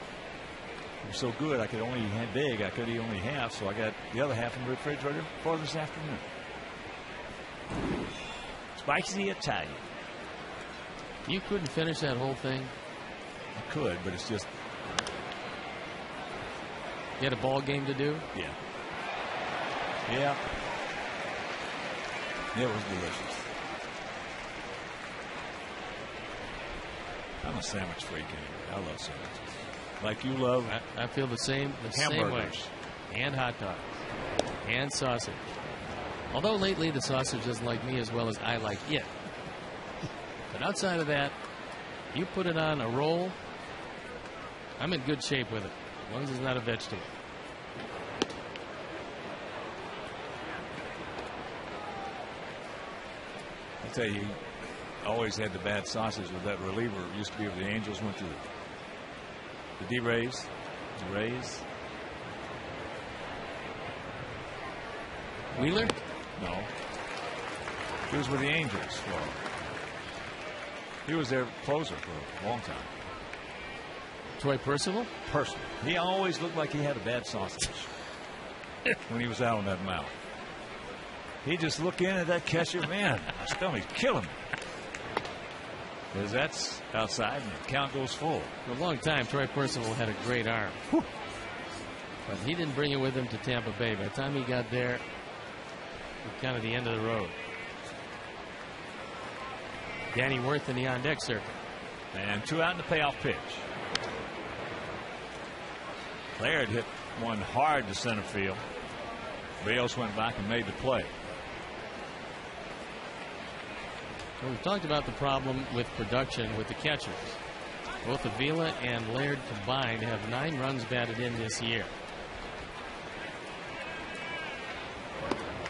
It was so good I could only eat big. I could eat only half, so I got the other half in the refrigerator for this afternoon. Spicy Italian. You couldn't finish that whole thing. I could, but it's just. You had a ball game to do. Yeah. Yeah. It was delicious. I'm a sandwich freak anyway. I love sandwiches. Like you love. I feel the same. The hamburgers. Same way. And hot dogs. And sausage. Although lately the sausage doesn't like me as well as I like it. But outside of that, you put it on a roll, I'm in good shape with it, as long as it's not a vegetable. I tell you, always had the bad sausage with that reliever. It used to be when the Angels went to the D-Rays. The Rays. Wheeler? No. He was with the Angels. He was their closer for a long time. Troy Percival? Percival. He always looked like he had a bad sausage when he was out on that mound. He just looked in at that catcher, man, my stomach's killing me. Because that's outside and the count goes full. For a long time, Troy Percival had a great arm. Whew. But he didn't bring it with him to Tampa Bay. By the time he got there, it was kind of the end of the road. Danny Worth in the on-deck circle. And 2 out in the payoff pitch. Laird hit one hard to center field. Bales went back and made the play. So we've talked about the problem with production with the catchers. Both Avila and Laird combined have 9 runs batted in this year.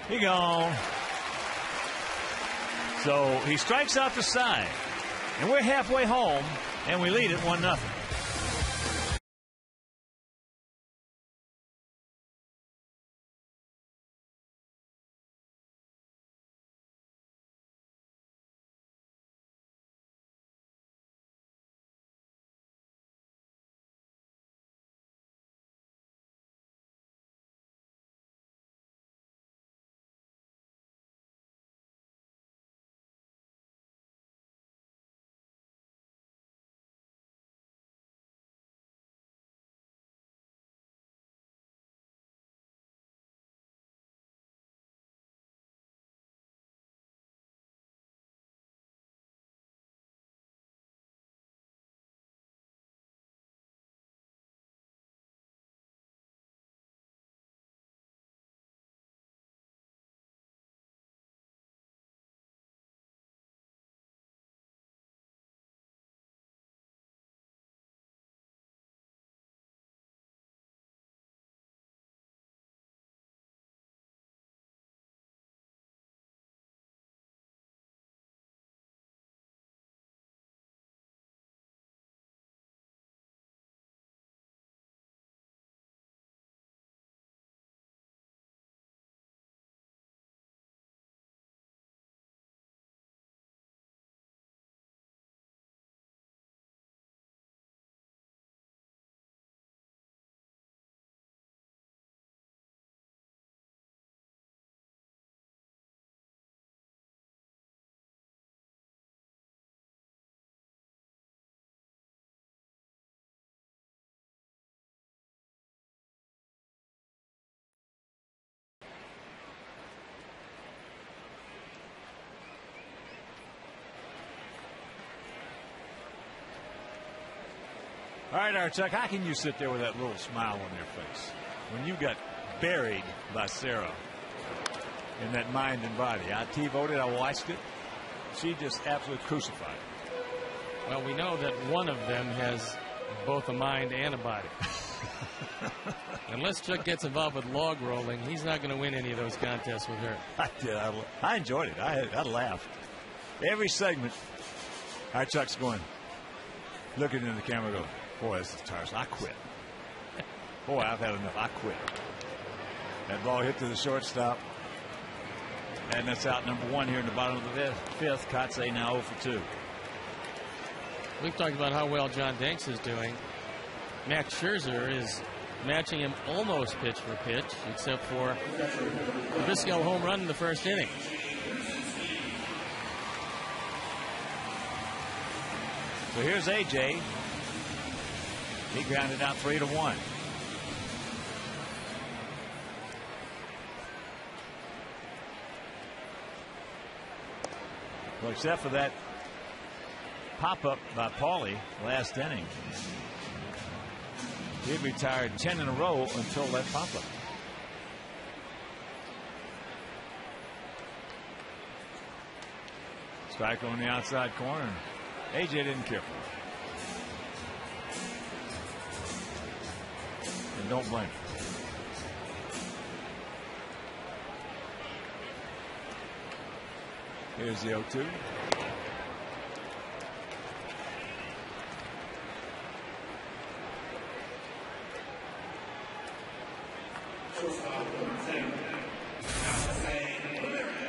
He gone. So he strikes out the side. And we're halfway home, and we lead it 1-0. All right, Chuck, how can you sit there with that little smile on your face when you got buried by Sarah in that mind and body? I T-voted, I watched it. She just absolutely crucified it. Well, we know that one of them has both a mind and a body. Unless Chuck gets involved with log rolling, he's not going to win any of those contests with her. I did. I enjoyed it. I laughed. Every segment, our Chuck's going, looking in the camera, going, boy, this is tiresome. I quit. Boy, I've had enough. I quit. That ball hit to the shortstop. And that's out number 1 here in the bottom of the fifth. Kotze now 0 for 2. We've talked about how well John Danks is doing. Max Scherzer is matching him almost pitch for pitch, except for the Vizquel home run in the first inning. So here's A.J. He grounded out 3-1. Well, except for that pop-up by Paulie last inning, he retired 10 in a row until that pop-up. Strike on the outside corner. AJ didn't care for it. And don't blame him. Here's the 0-2.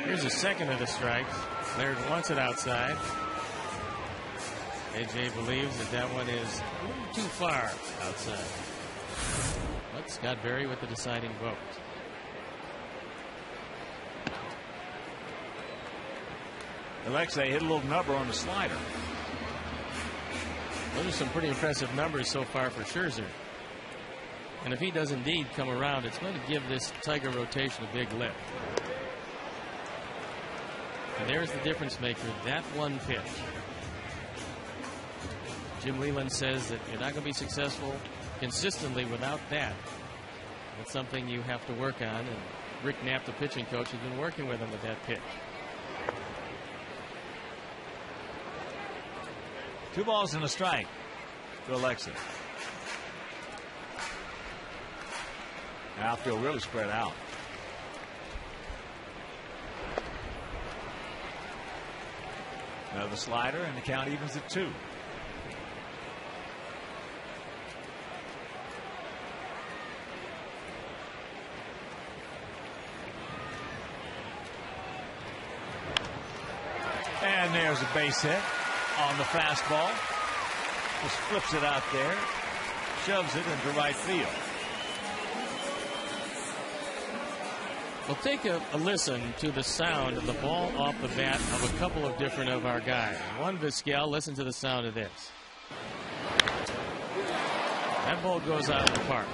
Here's the second of the strikes. Laird wants it outside. AJ believes that that one is too far outside. But Scott Berry with the deciding vote. Alexei hit a little number on the slider. Those are some pretty impressive numbers so far for Scherzer. And if he does indeed come around, it's going to give this Tiger rotation a big lift. And there's the difference maker, that one pitch. Jim Leland says that you're not going to be successful consistently without that. That's something you have to work on, and Rick Knapp, the pitching coach, has been working with him with that pitch. 2 balls and a strike to Alexei. Outfield really spread out. Another slider, and the count evens at 2. And there's a base hit on the fastball. Just flips it out there, shoves it into right field. Well, take a listen to the sound of the ball off the bat of a couple of different of our guys. One, Vizquel, listen to the sound of this. That ball goes out of the park.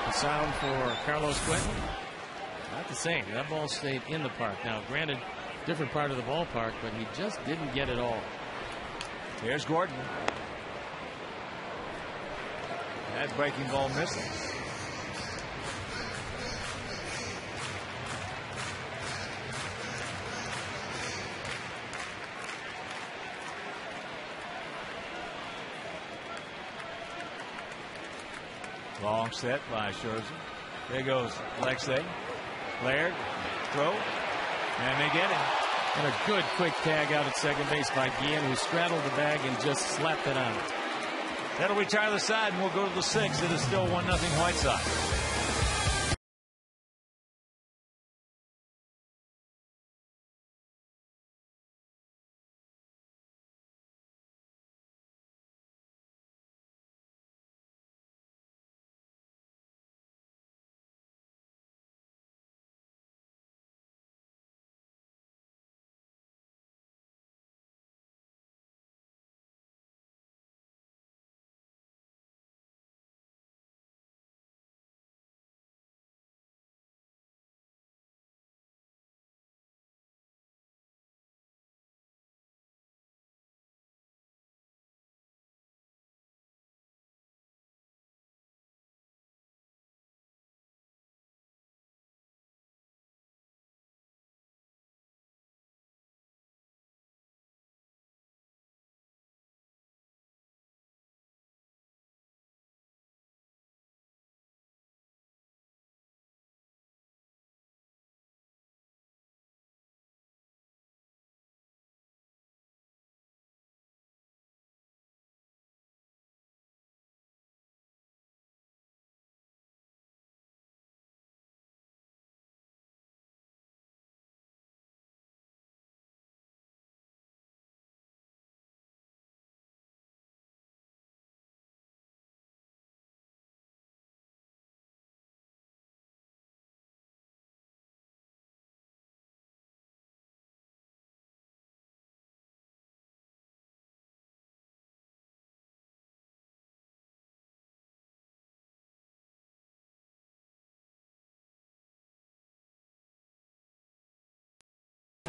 The sound for Carlos Quentin, not the same. That ball stayed in the park. Now, granted, different part of the ballpark, but he just didn't get it all. Here's Gordon. That breaking ball misses. Long set by Scherzer. There goes Alexei. Laird, throw, and they get him. And a good quick tag out at second base by Guillen, who straddled the bag and just slapped it on. That'll retire the side, and we'll go to the 6th. It is still 1-0 White Sox.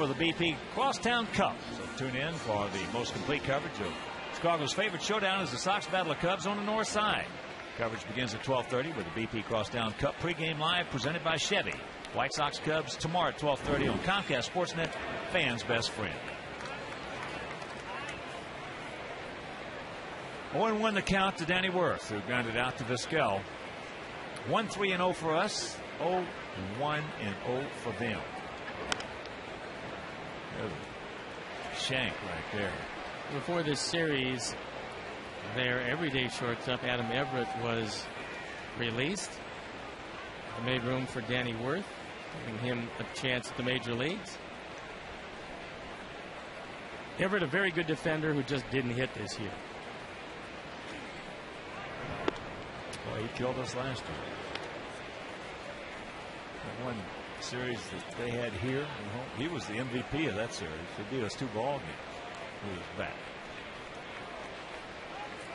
for the BP Crosstown Cup. So tune in for the most complete coverage of Chicago's favorite showdown as the Sox battle the Cubs on the north side. Coverage begins at 12:30 with the BP Crosstown Cup pregame live presented by Chevy. White Sox Cubs tomorrow at 12:30 on Comcast Sportsnet, fans' best friend. 0-1 the count to Danny Worth, who grounded out to Vizquel. 1-3-0 for us. 0-1-0 for them. Shank right there. Before this series, their everyday shortstop Adam Everett was released. They made room for Danny Worth, giving him a chance at the major leagues. Everett, a very good defender who just didn't hit this year. Well, he killed us last year. That one series that they had here, he was the MVP of that series. He beat us 2 ball games. He was back.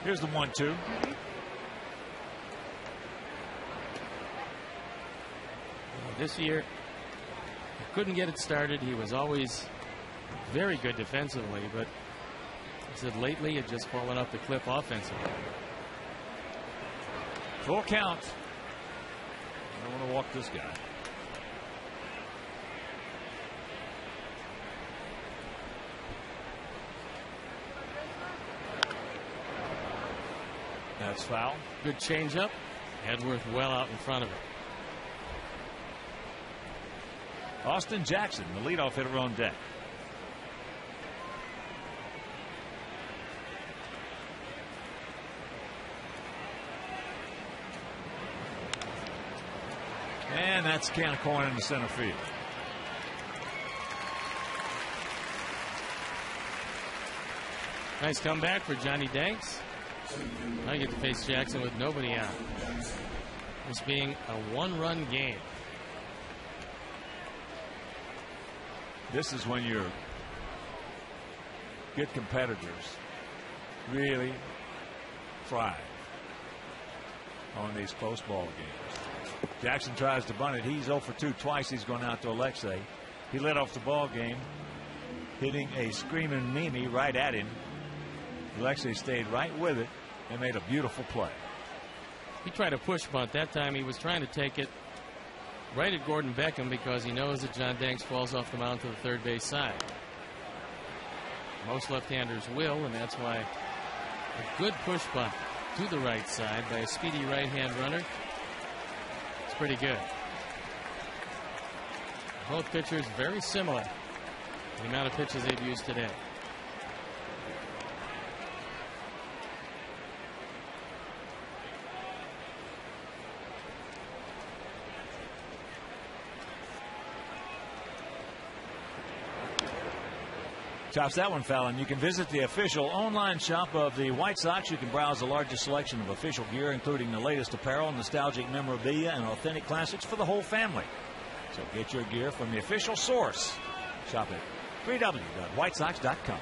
Here's the 1-2. This year, he couldn't get it started. He was always very good defensively, but he said lately it just fallen off the cliff offensively. Full count. I don't want to walk this guy. That's foul. Good changeup. Edworth well out in front of it. Austin Jackson, the leadoff hitter on deck. And that's can of corn in the center field. Nice comeback for Johnny Danks. I get to face Jackson with nobody out. This being a 1-run game. This is when your good competitors really thrive on these close ball games. Jackson tries to bunt it. He's 0 for 2 twice. He's gone out to Alexei. He led off the ball game, hitting a screaming Mimi right at him. Alexei stayed right with it and made a beautiful play. He tried a push bunt. That time he was trying to take it right at Gordon Beckham because he knows that John Danks falls off the mound to the third base side. Most left-handers will, and that's why a good push bunt to the right side by a speedy right-hand runner. It's pretty good. Both pitchers very similar. The amount of pitches they've used today. Chops that one foul, and you can visit the official online shop of the White Sox. You can browse the largest selection of official gear, including the latest apparel, nostalgic memorabilia, and authentic classics for the whole family. So get your gear from the official source. Shop at www.whitesox.com.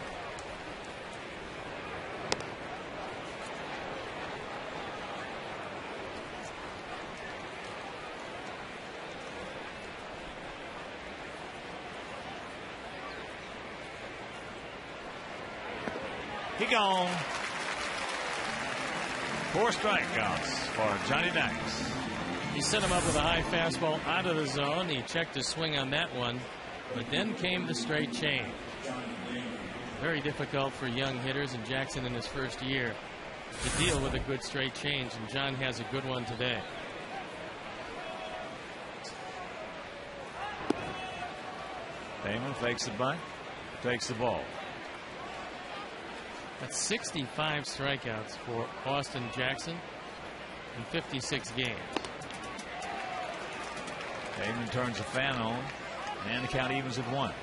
He gone. 4 strikeouts for Johnny Danks. He set him up with a high fastball out of the zone. He checked his swing on that one, but then came the straight change. Very difficult for young hitters, and Jackson in his first year to deal with a good straight change, and John has a good one today. Damon fakes the bunt, takes the ball. That's 65 strikeouts for Austin Jackson in 56 games. Damon turns the fan on, and the count evens at 1.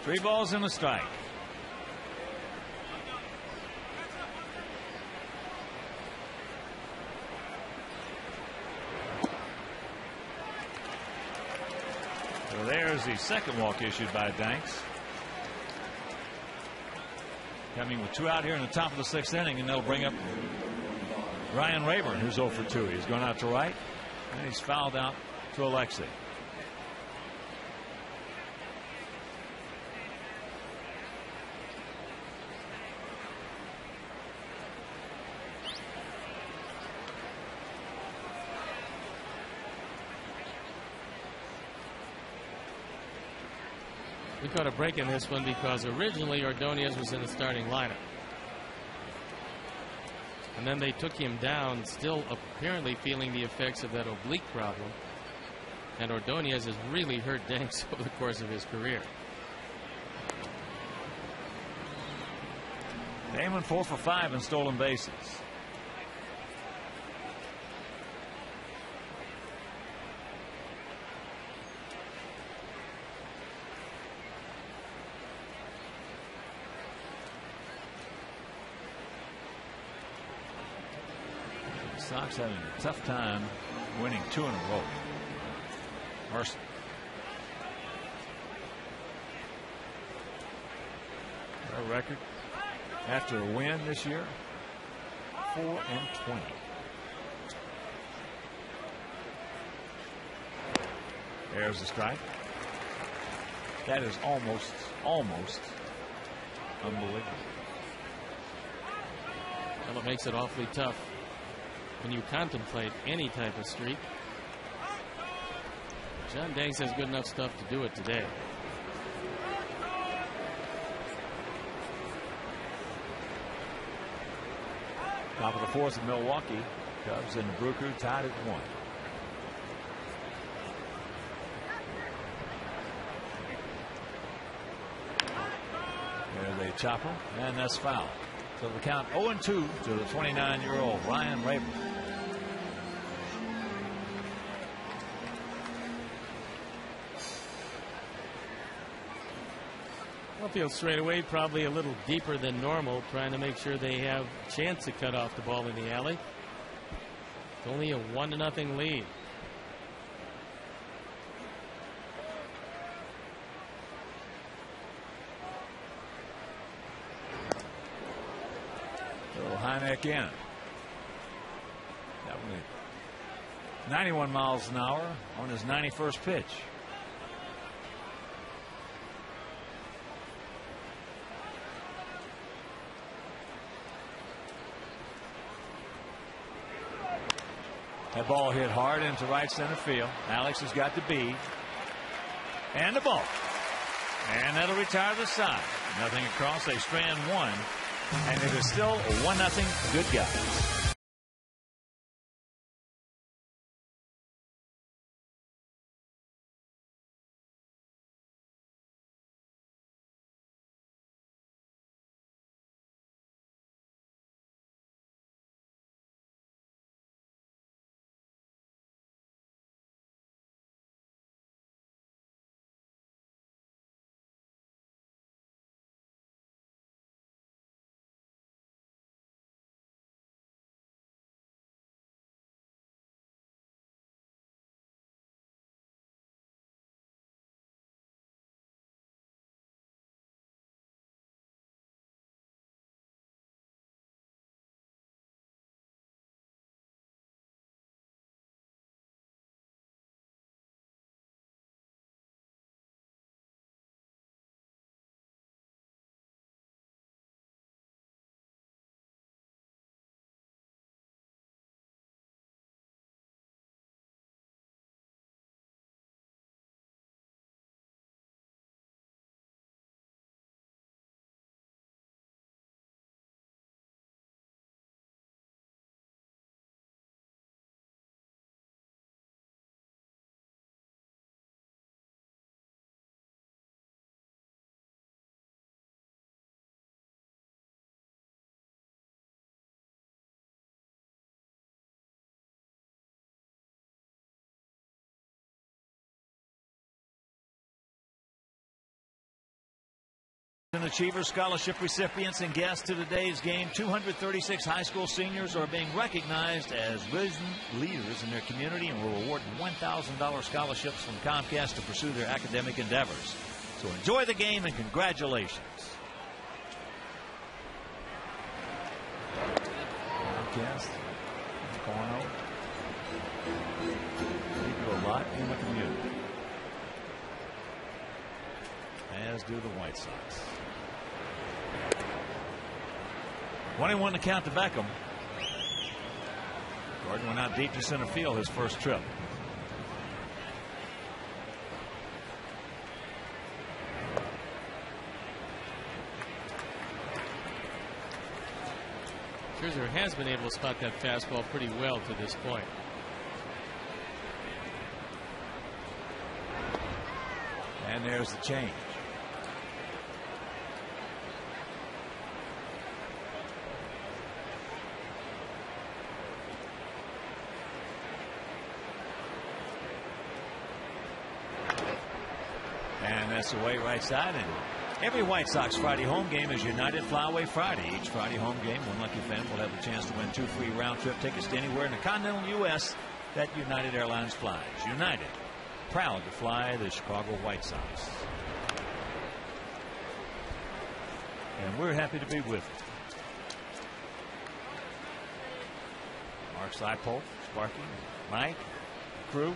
Three balls and a strike. So there's the second walk issued by Danks. Coming with 2 out here in the top of the 6th inning, and that'll bring up Ryan Rayburn, who's 0 for 2. He's gone out to right, and he's fouled out to Alexi. We caught a break in this one because originally Ordonez was in the starting lineup. And then they took him down, still apparently feeling the effects of that oblique problem. And Ordonez has really hurt Danks over the course of his career. Damon 4 for 5 in stolen bases. Sox having a tough time winning 2 in a row. Mercer. Their record after a win this year, 4-20. There's the strike. That is almost unbelievable. Well, it makes it awfully tough when you contemplate any type of streak. John Danks has good enough stuff to do it today. Top of the 4th in Milwaukee. Cubs and Bruku tied at 1. There's a chopper, and that's foul. So the count 0-2 to the 29-year-old Ryan Rayburn. Feels straight away probably a little deeper than normal, trying to make sure they have a chance to cut off the ball in the alley. It's only a 1-0 lead. Little high neck in. That was 91 miles an hour on his 91st pitch. That ball hit hard into right center field. Alex has got the bead. And the ball. And that'll retire the side. Nothing across. They strand 1. And it is still a 1-0 good guy. And Achievers Scholarship recipients and guests to today's game. 236 high school seniors are being recognized as risen leaders in their community and will award $1,000 scholarships from Comcast to pursue their academic endeavors. So enjoy the game and congratulations. Comcast, Corno. They do a lot in the community, as do the White Sox. 21 to count to Beckham. Gordon went out deep to center field his first trip. Scherzer has been able to spot that fastball pretty well to this point. And there's the change. And that's away right side. And every White Sox Friday home game is United Flyaway Friday. Each Friday home game, one lucky fan will have the chance to win 2 free round-trip tickets to anywhere in the continental U.S. that United Airlines flies. United, proud to fly the Chicago White Sox. And we're happy to be with you. Mark Seipel, Sparky, Mike, crew.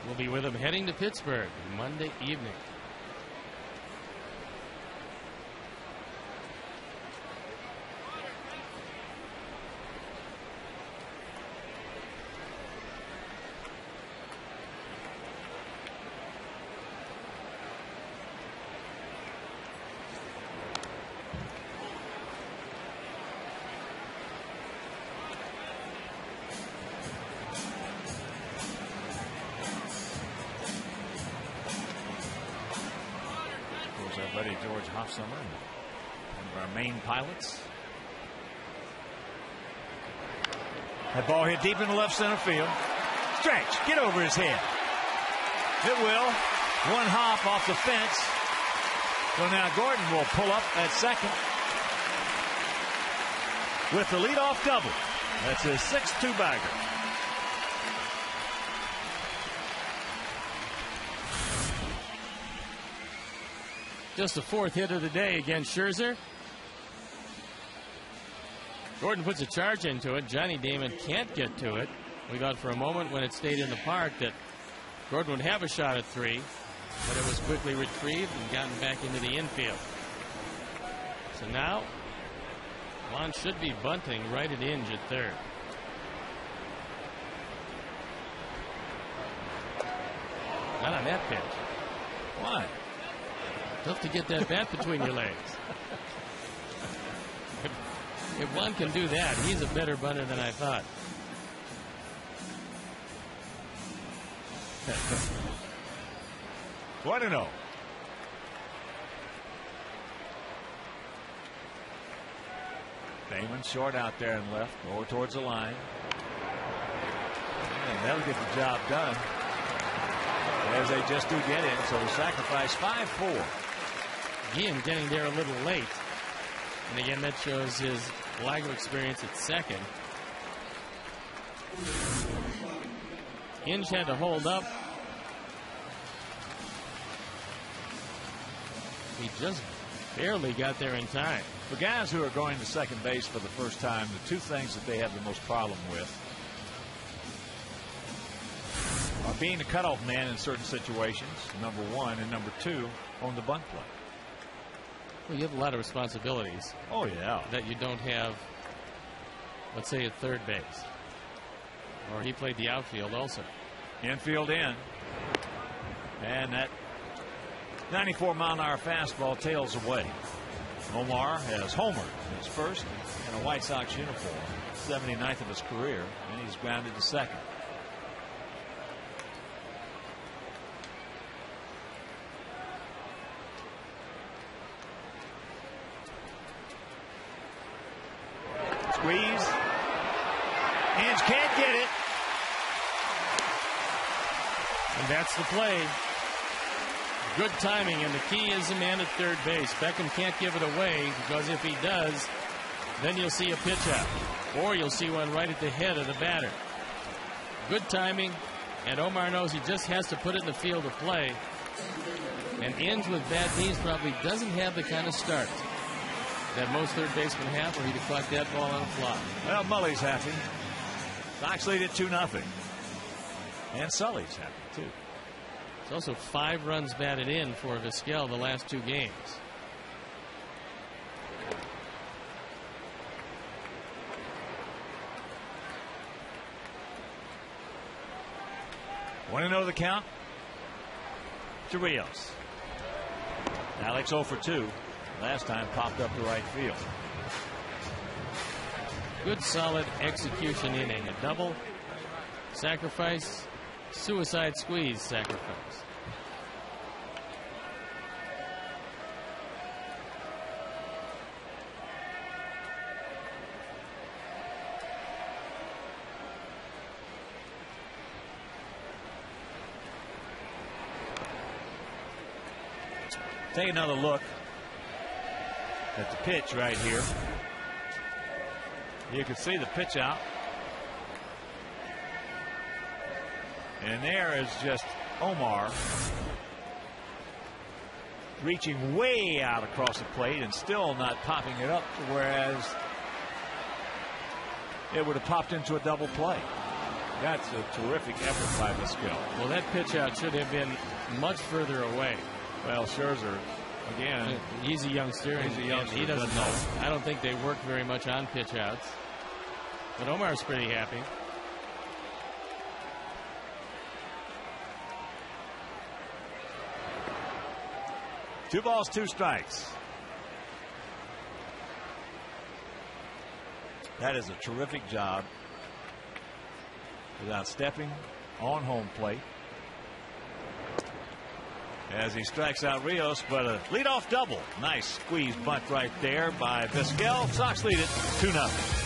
We'll be with him heading to Pittsburgh Monday evening. Buddy George Hofsummer, one of our main pilots. That ball hit deep in the left center field. Stretch, get over his head. It will. One hop off the fence. So now Gordon will pull up at second with the leadoff double. That's his 6th two-bagger. Just the 4th hit of the day against Scherzer. Gordon puts a charge into it. Johnny Damon can't get to it. We thought for a moment when it stayed in the park that Gordon would have a shot at 3, but it was quickly retrieved and gotten back into the infield. So now Juan should be bunting right at Inge at 3rd. Not on that pitch. Why? Tough to get that bat between your legs. If Juan can do that, he's a better bunter than I thought. What a no. Damon short out there and left, over towards the line. And that'll get the job done, as they just do get in. So sacrifice 5-4. Guillen getting there a little late. And again, that shows his lack of experience at second. Inge had to hold up. He just barely got there in time. For guys who are going to second base for the first time, the 2 things that they have the most problem with are being a cutoff man in certain situations, number 1, and number 2, on the bunt play. Well, you have a lot of responsibilities. Oh, yeah. That you don't have, let's say, at third base. Or he played the outfield also. Infield in. And that 94-mile-an-hour fastball tails away. Omar has homered his first in a White Sox uniform, 79th of his career, and he's grounded to second. Squeeze. Inge can't get it. And that's the play. Good timing, and the key is the man at third base. Beckham can't give it away, because if he does, then you'll see a pitch out, or you'll see one right at the head of the batter. Good timing, and Omar knows he just has to put it in the field of play. And Inge, with bad knees, probably doesn't have the kind of start that most third basemen have, or he'd have caught that ball on a fly. Well, Mully's happy. Sox lead at 2-0. And Sully's happy, too. It's also 5 runs batted in for Vizquel the last 2 games. Want to know the count? To Rios. Alex 0 for 2. Last time popped up to right field. Good solid execution inning. A double, sacrifice, suicide squeeze, sacrifice. Take another look at the pitch right here. You can see the pitch out. And there is just Omar reaching way out across the plate and still not popping it up, whereas it would have popped into a double play. That's a terrific effort by Vizquel. Well, that pitch out should have been much further away. Well, Scherzer, again, he's a youngster. He doesn't know. I don't think they work very much on pitch outs. But Omar's pretty happy. Two balls, 2 strikes. That is a terrific job without stepping on home plate. As he strikes out Rios, but a leadoff double. Nice squeeze bunt right there by Vizquel. Sox lead it 2-0.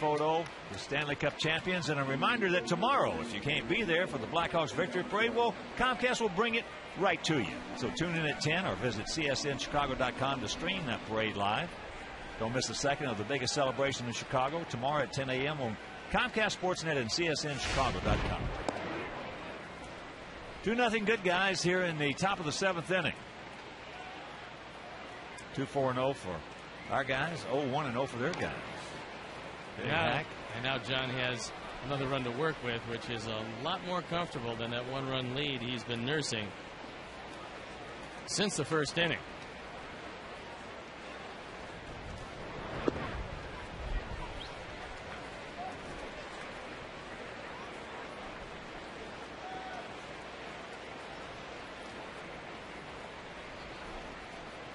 Photo, the Stanley Cup champions, and a reminder that tomorrow, if you can't be there for the Blackhawks victory parade, well, Comcast will bring it right to you. So tune in at 10 or visit csnchicago.com to stream that parade live. Don't miss a second of the biggest celebration in Chicago tomorrow at 10 a.m. on Comcast Sportsnet and csnchicago.com. 2-0 good guys here in the top of the 7th inning. 2-4-0 for our guys, 0-1-0 for their guys. Yeah, and now John has another run to work with, which is a lot more comfortable than that 1-run lead he's been nursing since the first inning.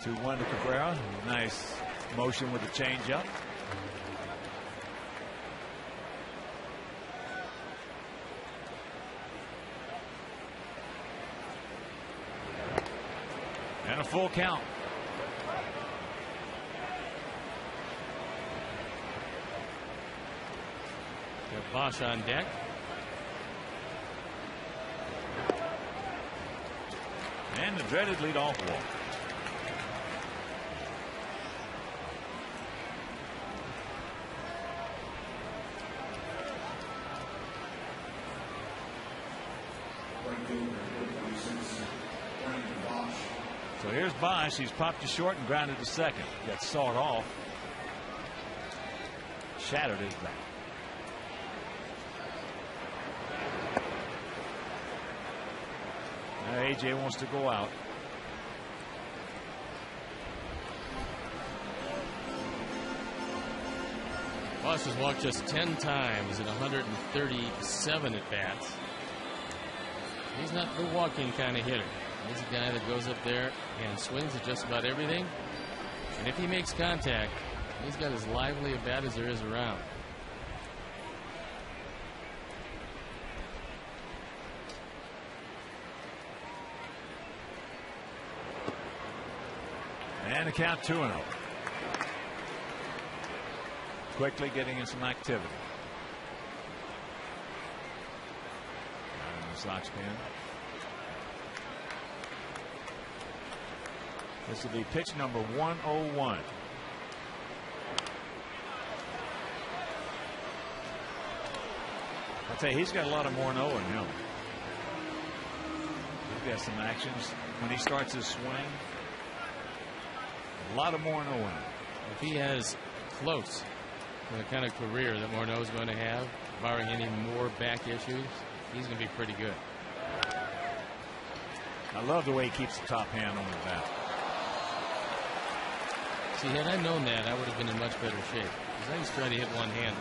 Two 2-1 to Cabrera. Nice motion with the changeup. full count. Got Bosch on deck. And the dreaded leadoff walk. So here's Bosch. He's popped to short and grounded to second. Got sawed off. Shattered his back. Now AJ wants to go out. Bosch has walked just 10 times in 137 at bats. He's not the walking kind of hitter. He's a guy that goes up there and swings at just about everything. And if he makes contact, he's got as lively a bat as there is around. And the count 2-0. Quickly getting in some activity. Out in the Sox pen. This will be pitch number 101. I'll tell you, he's got a lot of more no in him. He's got some actions when he starts his swing. A lot of more no in him. If he has close to the kind of career that Morneau is going to have, barring any more back issues, he's going to be pretty good. I love the way he keeps the top hand on the bat. See, had I known that, I would have been in much better shape. Because I just try to hit one-handed.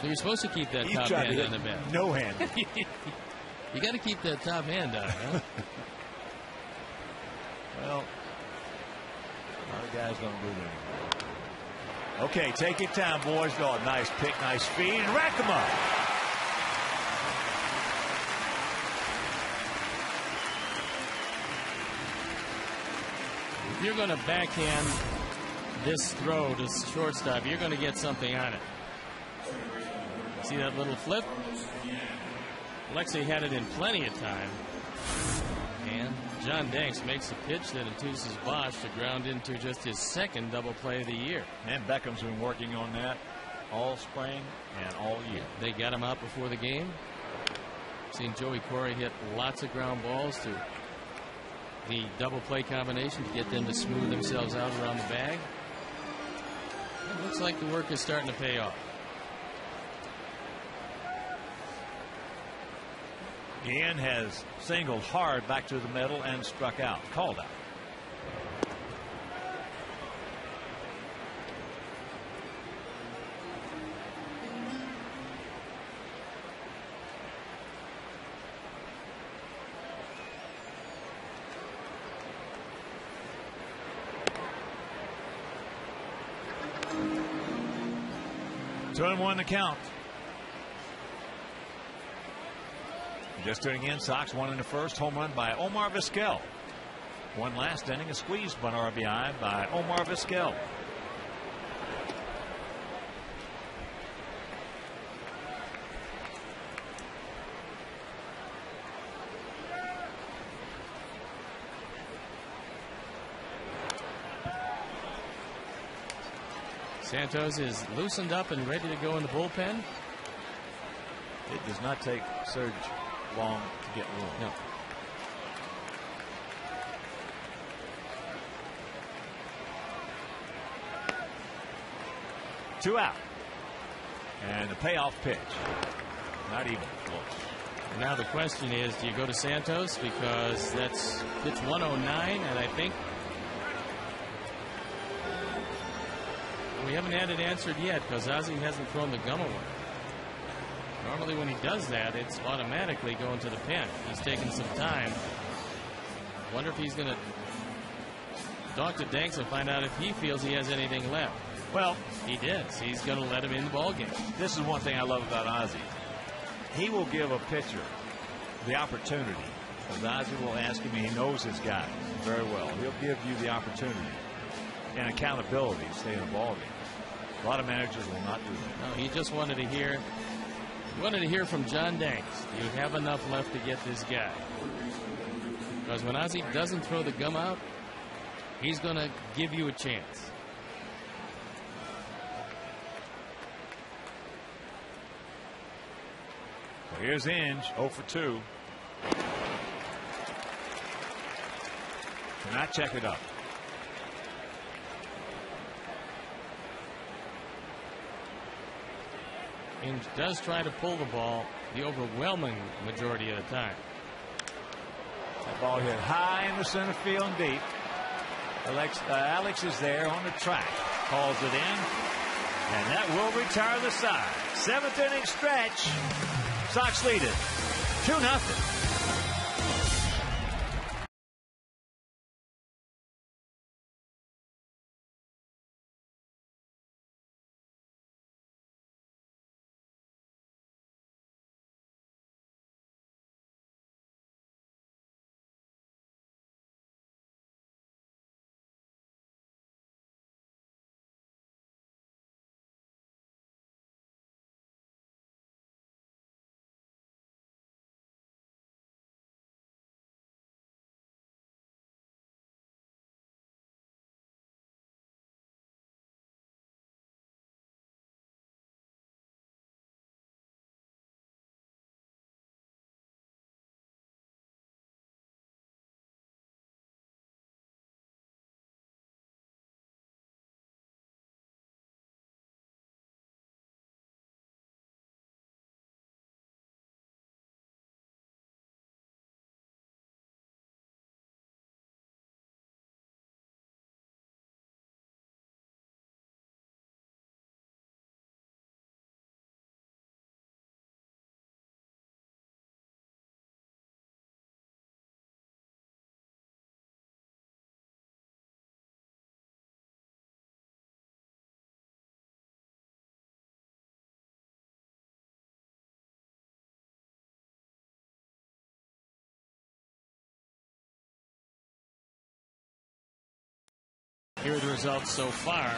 So you're supposed to keep that top hand on the bat. No hand. You got to keep that top hand on, huh? Well, a lot of guys don't do that. Okay, take your time, boys. Oh, nice pick, nice feed, and rack them up. If you're going to backhand this throw to shortstop, you're going to get something on it. See that little flip? Alexei had it in plenty of time. And John Danks makes a pitch that induces Bosch to ground into just his second double play of the year. And Beckham's been working on that all spring and all year. They got him out before the game. Seen Joey Corey hit lots of ground balls to the double play combination to get them to smooth themselves out around the bag. It looks like the work is starting to pay off. Ian has singled hard back to the middle and struck out. Called out. Two and one to count. Just tuning in, Sox won in the first. Home run by Omar Vizquel. One last inning, a squeeze bunt RBI by Omar Vizquel. Santos is loosened up and ready to go in the bullpen. It does not take Serge long to get warm. No. Two out. And the payoff pitch. Not even close. And now the question is, do you go to Santos? Because that's pitch 109, and I think we haven't had it answered yet because Ozzie hasn't thrown the gum away. Normally when he does that, it's automatically going to the pen. He's taking some time. Wonder if he's going to talk to Danks and find out if he feels he has anything left. Well, he did. He's going to let him in the ballgame. This is one thing I love about Ozzie. He will give a pitcher the opportunity Ozzie will ask him. He knows his guy very well. He'll give you the opportunity and accountability to stay in the ball game. A lot of managers will not do that. No, he just wanted to hear. He wanted to hear from John Danks. Do you have enough left to get this guy? Because when Ozzie doesn't throw the gum out, he's going to give you a chance. Well, here's Inge, 0 for 2. Cannot check it up. Inge does try to pull the ball the overwhelming majority of the time. That ball hit high in the center field and deep. Alex is there on the track. Calls it in. And that will retire the side. 7th inning stretch. Sox lead it 2-0. Here are the results so far.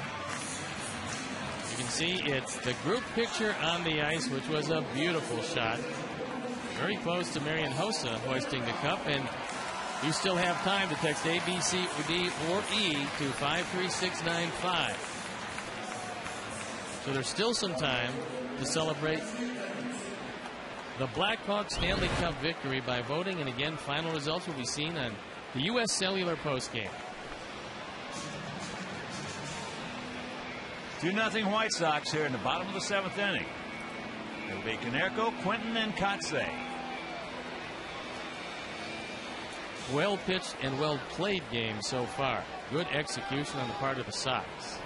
You can see it's the group picture on the ice, which was a beautiful shot. Very close to Marian Hossa hoisting the cup, and you still have time to text A, B, C, D, or E to 53695. So there's still some time to celebrate the Blackhawks Stanley Cup victory by voting, and again, final results will be seen on the U.S. Cellular postgame. 2-0 White Sox here in the bottom of the 7th inning. It'll be Konerko, Quinton, and Kotze. Well pitched and well played game so far. Good execution on the part of the Sox.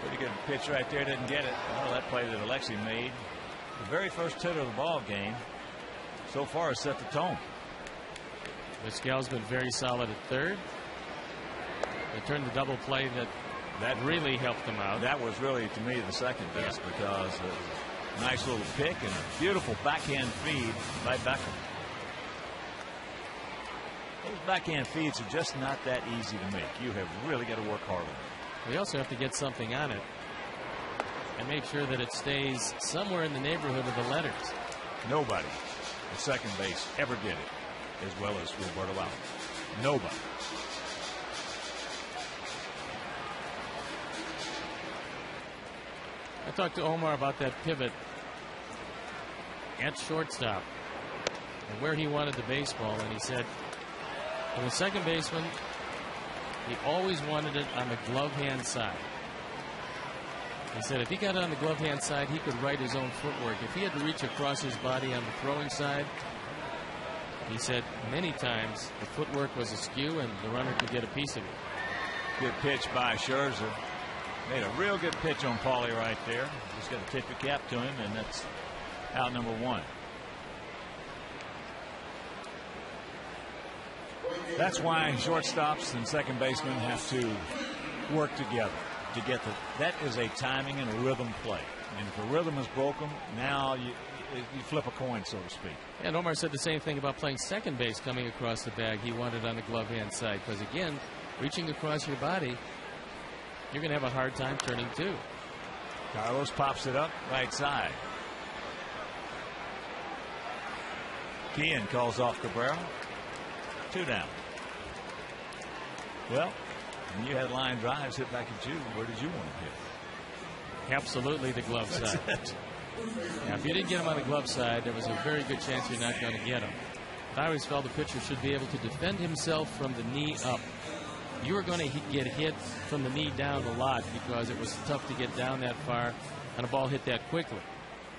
Pretty good pitch right there. Didn't get it. Well, that play that Alexei made, the very first hit of the ball game, so far has set the tone. Vizquel's been very solid at third. They turned the double play that really helped them out. That was really, to me, the second best, because a nice little pick and a beautiful backhand feed by Beckham. Those backhand feeds are just not that easy to make. You have really got to work hard on it. We also have to get something on it and make sure that it stays somewhere in the neighborhood of the letters. Nobody at second base ever did it as well as Roberto Allen. Nobody. I talked to Omar about that pivot at shortstop and where he wanted the baseball, and he said for the second baseman, he always wanted it on the glove hand side. He said if he got it on the glove hand side, he could write his own footwork. If he had to reach across his body on the throwing side, he said many times the footwork was askew and the runner could get a piece of it. Good pitch by Scherzer. Made a real good pitch on Paulie right there. Just got to tip your cap to him, and that's out number 1. That's why shortstops and second basemen have to work together to get that is a timing and a rhythm play. And if the rhythm is broken, now you flip a coin, so to speak. And Omar said the same thing about playing second base coming across the bag. He wanted on the glove hand side because, again, reaching across your body, you're going to have a hard time turning two. Carlos pops it up right side. Kean calls off Cabrera. 2 down. Well, when you had line drives hit back at you, where did you want to hit? Absolutely the glove side. Now, if you didn't get him on the glove side, there was a very good chance you're not going to get him. I always felt the pitcher should be able to defend himself from the knee up. You were going to get hit from the knee down a lot because it was tough to get down that far and a ball hit that quickly.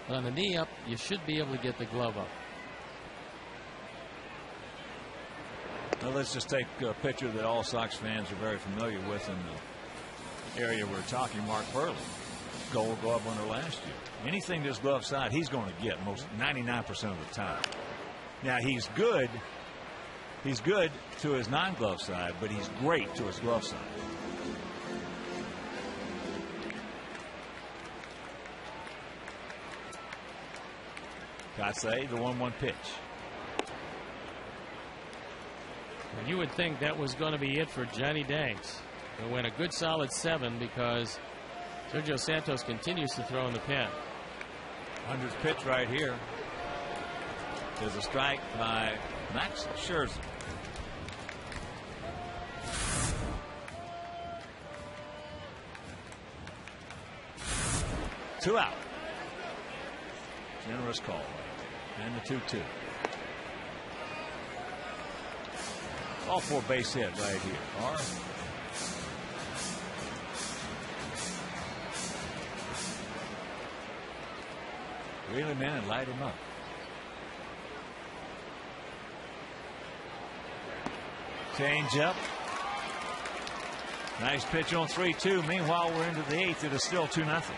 But on the knee up, you should be able to get the glove up. Well, let's just take a picture that all Sox fans are very familiar with in the area we're talking. Mark Burley, Gold Glove winner last year. Anything this glove side, he's going to get most 99% of the time. Now he's good. He's good to his non-glove side, but he's great to his glove side. Katsei, the 1-1 pitch. And you would think that was going to be it for Johnny Danks. It went a good solid 7 because Sergio Santos continues to throw in the pen. 100th pitch right here. There's a strike by Max Scherzer. Two out. Generous call. And the 2-2. All 4 base hit right here. Or reel him in and light him up. Change up. Nice pitch on 3-2. Meanwhile, we're into the 8th. It is still 2-0.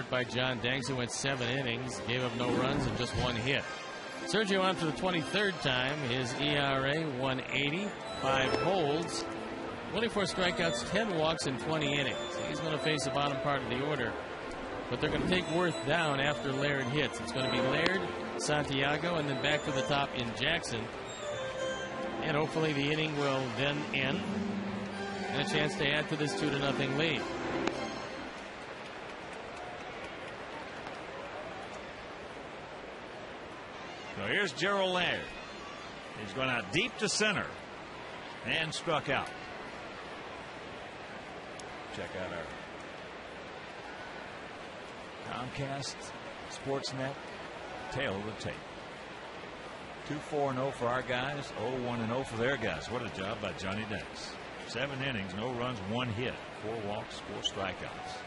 By John Danks, who went 7 innings, gave up no runs and just 1 hit. Sergio on for the 23rd time. His ERA 1.80, 5 holds, 24 strikeouts, 10 walks in 20 innings. He's going to face the bottom part of the order, but they're going to take Worth down after Laird hits. It's going to be Laird, Santiago, and then back to the top in Jackson. And hopefully the inning will then end and a chance to add to this 2-0 lead. So here's Gerald Laird. He's going out deep to center and struck out. Check out our Comcast Sportsnet tail of the tape. 2-4-0 for our guys, 0-1-0 for their guys. What a job by Johnny Danks. 7 innings, no runs, 1 hit, 4 walks, 4 strikeouts.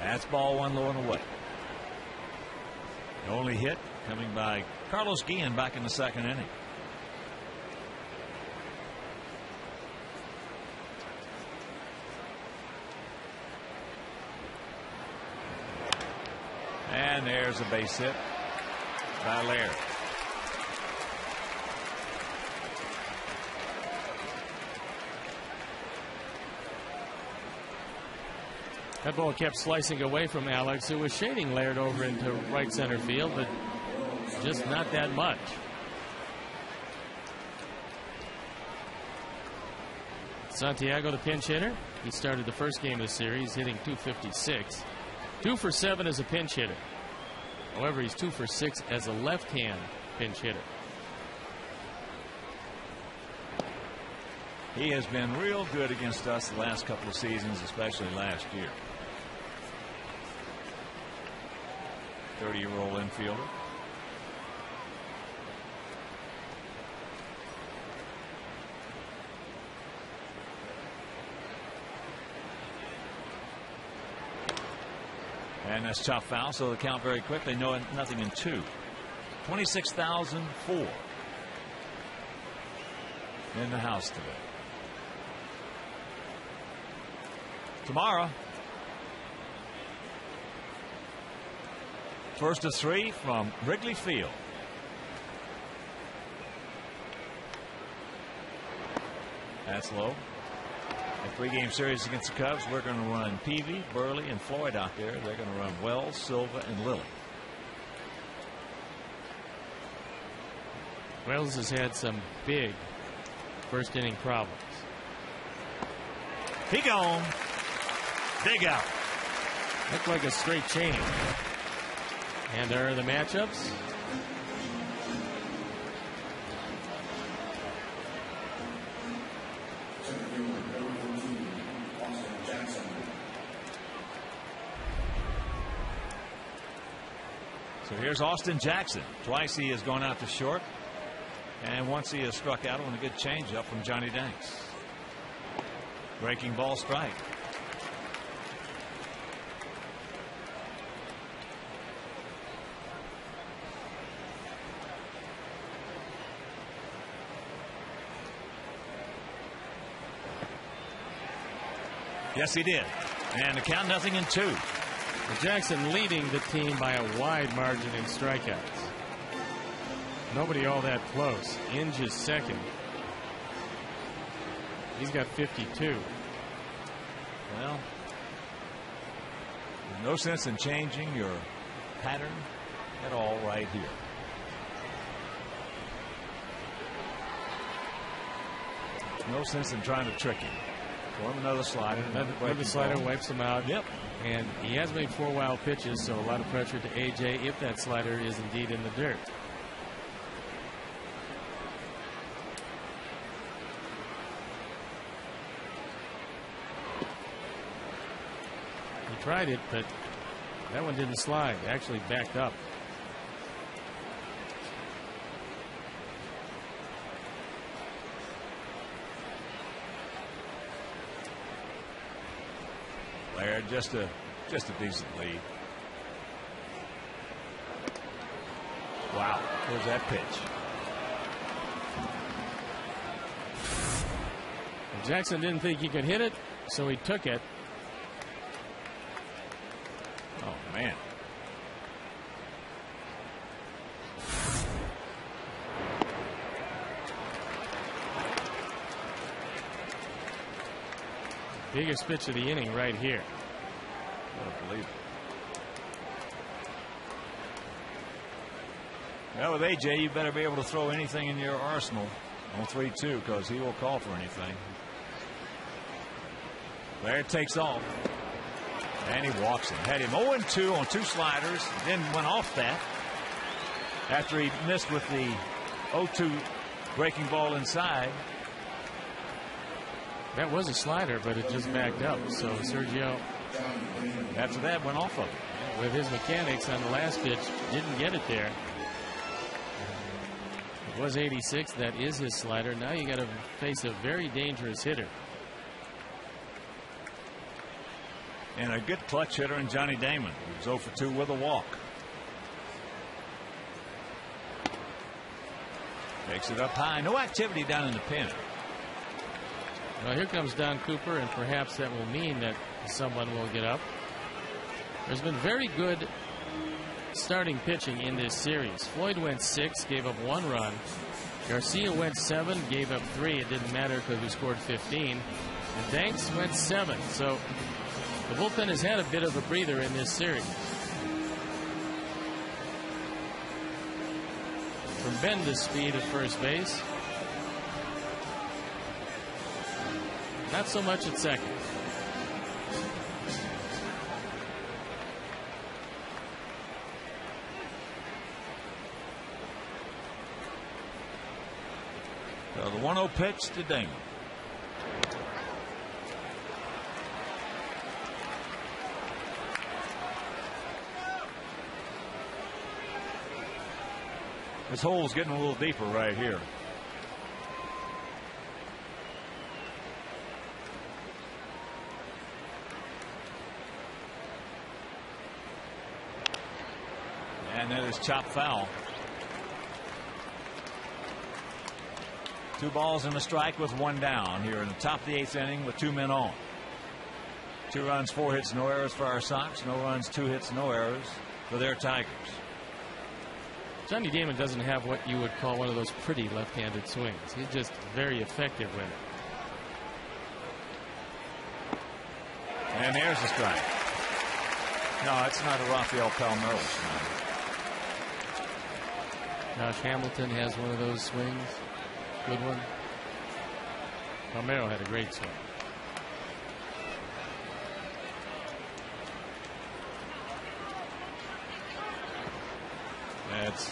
That's ball 1 low and away. The only hit coming by Carlos Guillen back in the 2nd inning. And there's a base hit by Laird. That ball kept slicing away from Alex, who was shading Laird over into right center field, but just not that much. Santiago, the pinch hitter. He started the first game of the series hitting .256. 2 for 7 as a pinch hitter. However, he's 2 for 6 as a left-hand pinch hitter. He has been real good against us the last couple of seasons, especially last year. 30-year-old infielder. And that's chopped foul, so the count very quickly. No, nothing in 2. 26,004 in the house today. Tomorrow, first of 3 from Wrigley Field. That's low. A 3-game series against the Cubs. We're going to run Peavy, Burley, and Floyd out there. They're going to run Wells, Silva, and Lilly. Wells has had some big first inning problems. He gone. Dig out. Looked like a straight change. And there are the matchups. So here's Austin Jackson. Twice he has gone out to short, and once he has struck out on a good changeup from Johnny Danks. Breaking ball strike. Yes, he did. And the count, nothing in 2. Jackson leading the team by a wide margin in strikeouts. Nobody all that close. Inge is second. He's got 52. Well, there's no sense in changing your pattern at all right here. No sense in trying to trick him. Throw him another slider. Another slider wipes him out. Yep. And he has made 4 wild pitches, so a lot of pressure to AJ if that slider is indeed in the dirt. He tried it, but that one didn't slide. Actually backed up. Laird, just a decent lead. Wow, where's that pitch? And Jackson didn't think he could hit it, so he took it. Oh, man. Biggest pitch of the inning right here. I don't believe it. Well, with AJ, you better be able to throw anything in your arsenal on 3-2 because he will call for anything. There it takes off. And he walks him. Had him 0-2 on 2 sliders. Then went off that. after he missed with the 0-2 breaking ball inside. That was a slider, but it just backed up. So Sergio, after that, went off of it. With his mechanics on the last pitch, didn't get it there. It was 86. That is his slider. Now you got to face a very dangerous hitter. And a good clutch hitter in Johnny Damon, who's 0 for 2 with a walk. Takes it up high. No activity down in the pen. Well, here comes Don Cooper, and perhaps that will mean that someone will get up. There's been very good starting pitching in this series. Floyd went 6, gave up 1 run. Garcia went 7, gave up 3. It didn't matter because we scored 15. And Danks went 7. So the bullpen has had a bit of a breather in this series. Tremendous speed at first base. Not so much at second. So the 1-0 pitch to Damon. This hole's getting a little deeper right here. And that is chopped foul. 2 balls and a strike with 1 down here in the top of the 8th inning with 2 men on. 2 runs, 4 hits, no errors for our Sox. No runs, 2 hits, no errors for their Tigers. Johnny Damon doesn't have what you would call one of those pretty left-handed swings. He's just very effective with it. And there's the strike. No, it's not a Rafael Palmeiro swing. Josh Hamilton has one of those swings. Good one. Palmeiro had a great swing. That's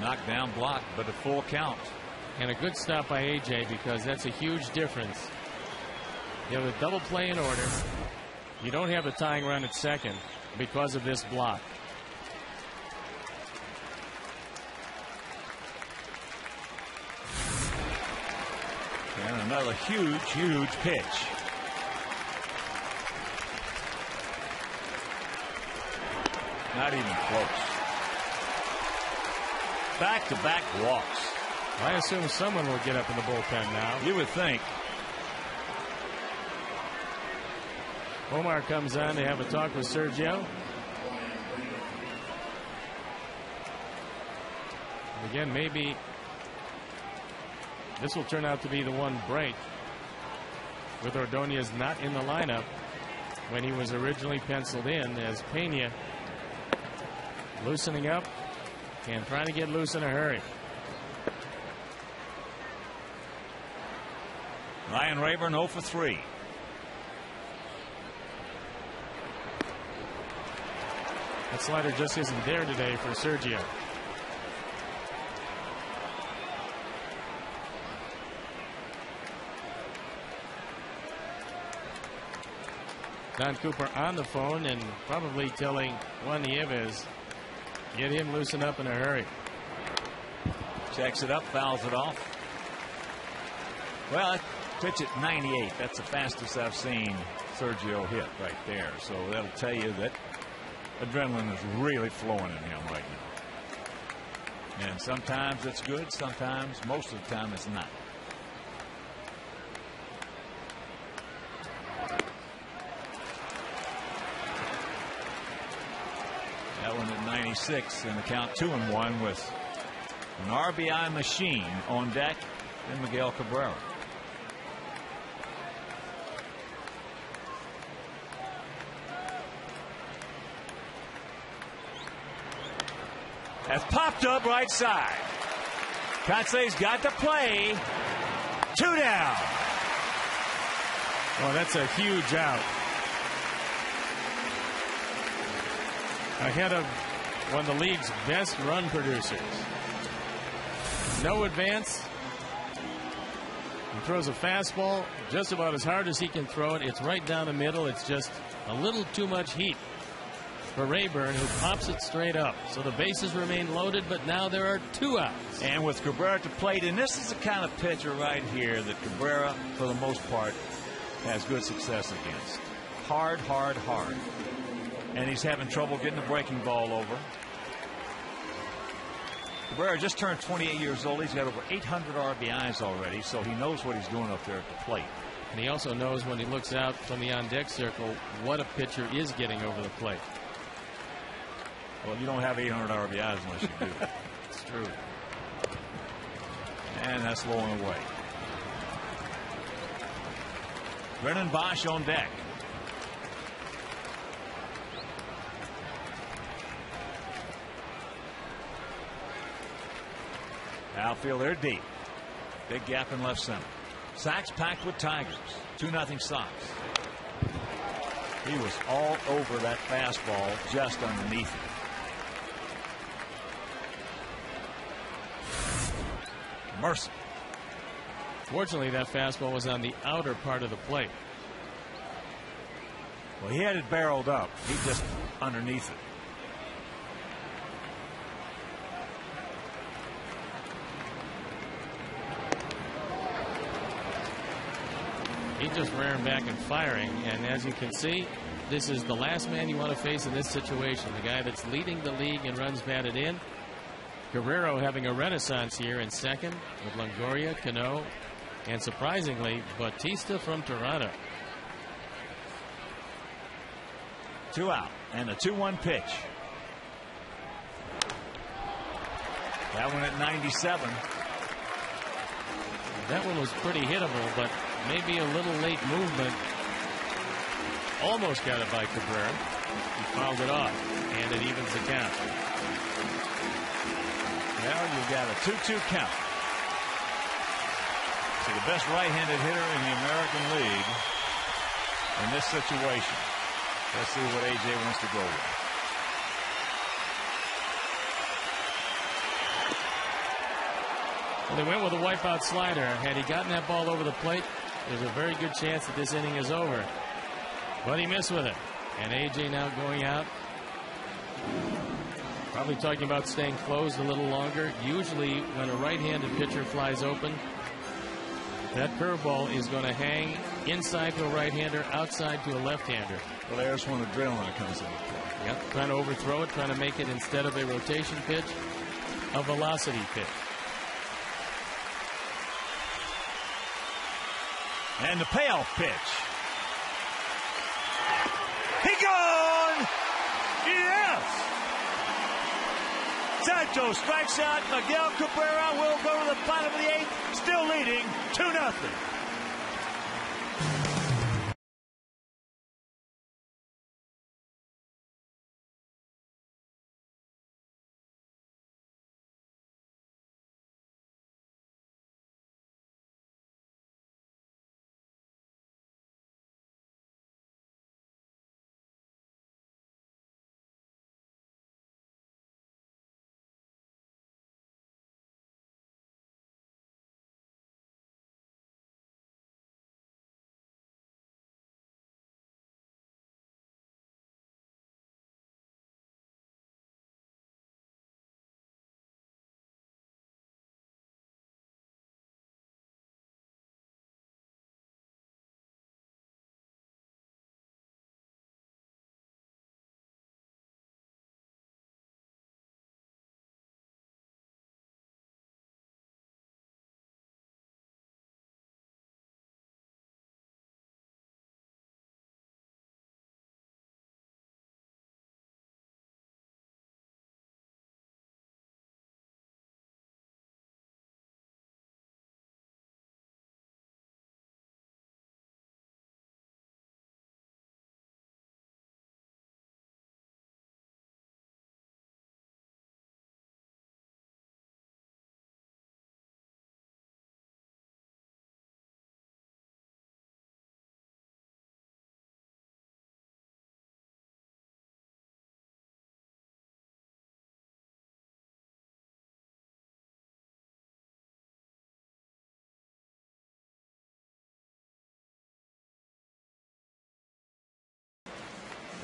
knocked down, blocked, but a full count. And a good stop by AJ, because that's a huge difference. You have a double play in order. You don't have a tying run at second because of this block. And another huge pitch. Not even close. Back-to-back walks. I assume someone will get up in the bullpen now. You would think. Omar comes on to have a talk with Sergio. Again, maybe this will turn out to be the one break with Ordonez not in the lineup when he was originally penciled in, as Pena loosening up and trying to get loose in a hurry. Ryan Rayburn 0 for 3. That slider just isn't there today for Sergio. Don Cooper on the phone and probably telling Juan Nieves, get him loosened up in a hurry. Checks it up, fouls it off. Well, pitch at 98. That's the fastest I've seen Sergio hit right there. So that'll tell you that adrenaline is really flowing in him right now. And sometimes it's good, sometimes, most of the time, it's not. That one at 96 in the count 2-1 with an RBI machine on deck and Miguel Cabrera. Has popped up right side. Conce's got the play. 2 down. Well, that's a huge out. Ahead of one of the league's best run producers. No advance. He throws a fastball just about as hard as he can throw it. It's right down the middle. It's just a little too much heat for Rayburn, who pops it straight up. So the bases remain loaded, but now there are 2 outs. And with Cabrera to plate, and this is the kind of pitcher right here that Cabrera, for the most part, has good success against. Hard, hard, hard. And he's having trouble getting the breaking ball over. Cabrera just turned 28 years old. He's got over 800 RBIs already, so he knows what he's doing up there at the plate. And he also knows when he looks out from the on-deck circle what a pitcher is getting over the plate. Well, you don't have 800 RBIs unless you do. It's true. And that's low and away. Brennan Bosch on deck. Outfield, they're deep. Big gap in left center. Sacks packed with Tigers. 2-0 Sox. He was all over that fastball, just underneath it. Mercer. Fortunately, that fastball was on the outer part of the plate. Well, he had it barreled up. He just underneath it. He just rearing back and firing, and as you can see, this is the last man you want to face in this situation. The guy that's leading the league in runs batted in. Guerrero having a renaissance here in second with Longoria, Cano, and surprisingly, Bautista from Toronto. 2 out and a 2-1 pitch. That one at 97. That one was pretty hittable, but maybe a little late movement. Almost got it by Cabrera. He fouled it off, and it evens the count. Now you've got a 2-2 count. So the best right-handed hitter in the American League in this situation. Let's see what AJ wants to go with. Well, they went with a wipeout slider. Had he gotten that ball over the plate, there's a very good chance that this inning is over. But he missed with it. And AJ now going out. Probably talking about staying closed a little longer. Usually when a right-handed pitcher flies open, that curveball is going to hang inside to a right-hander, outside to a left-hander. Well, there's when adrenaline comes into play. Yep, trying to overthrow it, trying to make it, instead of a rotation pitch, a velocity pitch. And the payoff pitch. He gone! Yes! Santos strikes out. Miguel Cabrera will go to the bottom of the 8th, still leading 2-0.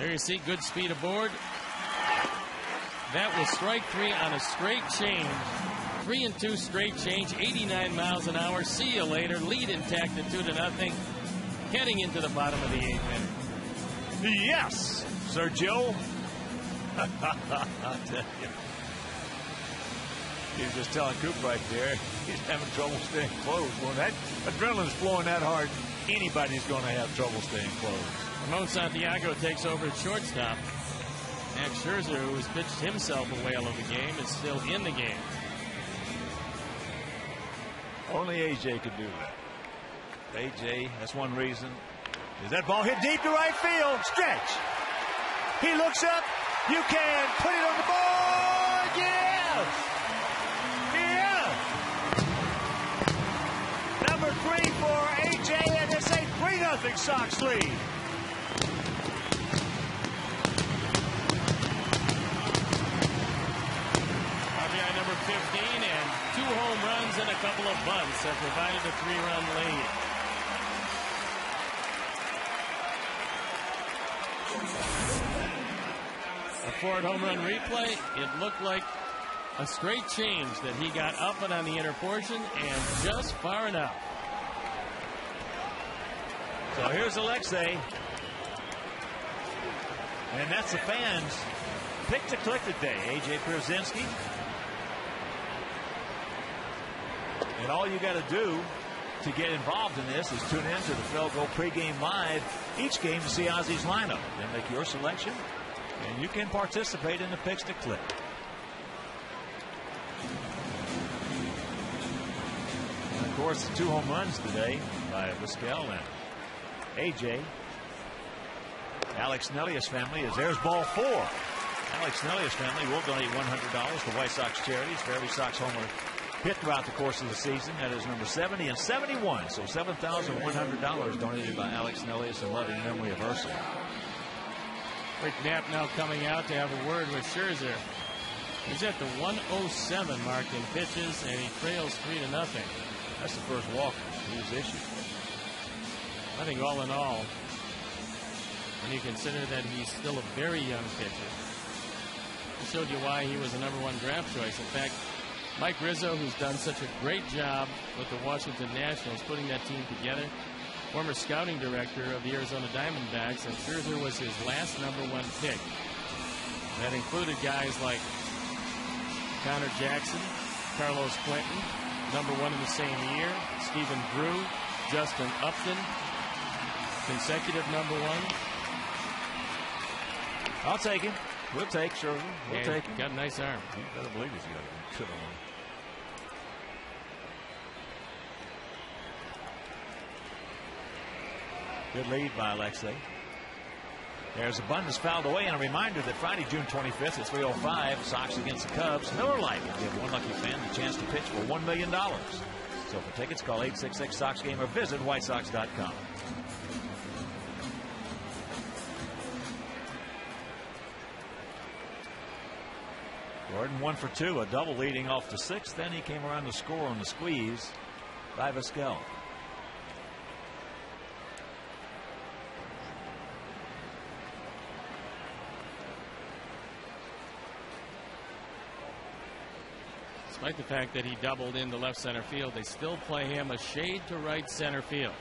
There you see good speed aboard. That was strike 3 on a straight change. 3 and 2 straight change, 89 miles an hour. See you later. Lead intact at 2-0. Heading into the bottom of the 8th inning. Yes, Sergio. I tell you. He was just telling Coop right there, he's having trouble staying closed. When that adrenaline's flowing that hard, anybody's going to have trouble staying closed. Ramon Santiago takes over at shortstop. Max Scherzer, who has pitched himself a whale of a game, is still in the game. Only AJ could do that. AJ, that's one reason. Is that ball hit deep to right field? Stretch. He looks up. You can put it on the board. Yes. Yeah. Number 3 for AJ, and it's a 3-0 Sox lead. RBI number 15, and 2 home runs and a couple of bunts have provided a 3-run lead. A Ford home run replay. It looked like a straight change that he got up and on the inner portion and just far enough. So here's Alexei. And that's the fans. Pick to click today. AJ Pierzynski. And all you got to do to get involved in this is tune in to the Felgo pregame live each game to see Ozzy's lineup. Then make your selection, and you can participate in the picks to click. And of course, the 2 home runs today by Vizquel and AJ. Alex Nelius family is there's ball 4. Alex Nelius family will donate $100 to White Sox charities for every Sox homer hit throughout the course of the season. That is number 70 and 71. So $7,100 donated by Alex Nelius in loving memory of Ursa. Rick Knapp now coming out to have a word with Scherzer. He's at the 107 mark in pitches, and he trails 3-0. That's the first walk he was issued. I think all in all, when you consider that he's still a very young pitcher, I showed you why he was a number 1 draft choice. In fact, Mike Rizzo, who's done such a great job with the Washington Nationals, putting that team together, former scouting director of the Arizona Diamondbacks, and Scherzer was his last number 1 pick. That included guys like Connor Jackson, Carlos Quentin, number 1 in the same year, Stephen Drew, Justin Upton, consecutive number 1. I'll take him. We'll take Scherzer. We'll take him. Got a nice arm. You better believe he's got a good arm. Good lead by Alexei. There's Abundance fouled away, and a reminder that Friday, June 25th at 3:05, Sox against the Cubs. Miller Lite will give one lucky fan the chance to pitch for $1 million. So for tickets, call 866-SOX-GAME or visit whitesox.com. Gordon 1 for 2, a double leading off the 6th. Then he came around to score on the squeeze by Vizquel. Despite the fact that he doubled into left center field, they still play him a shade to right center field.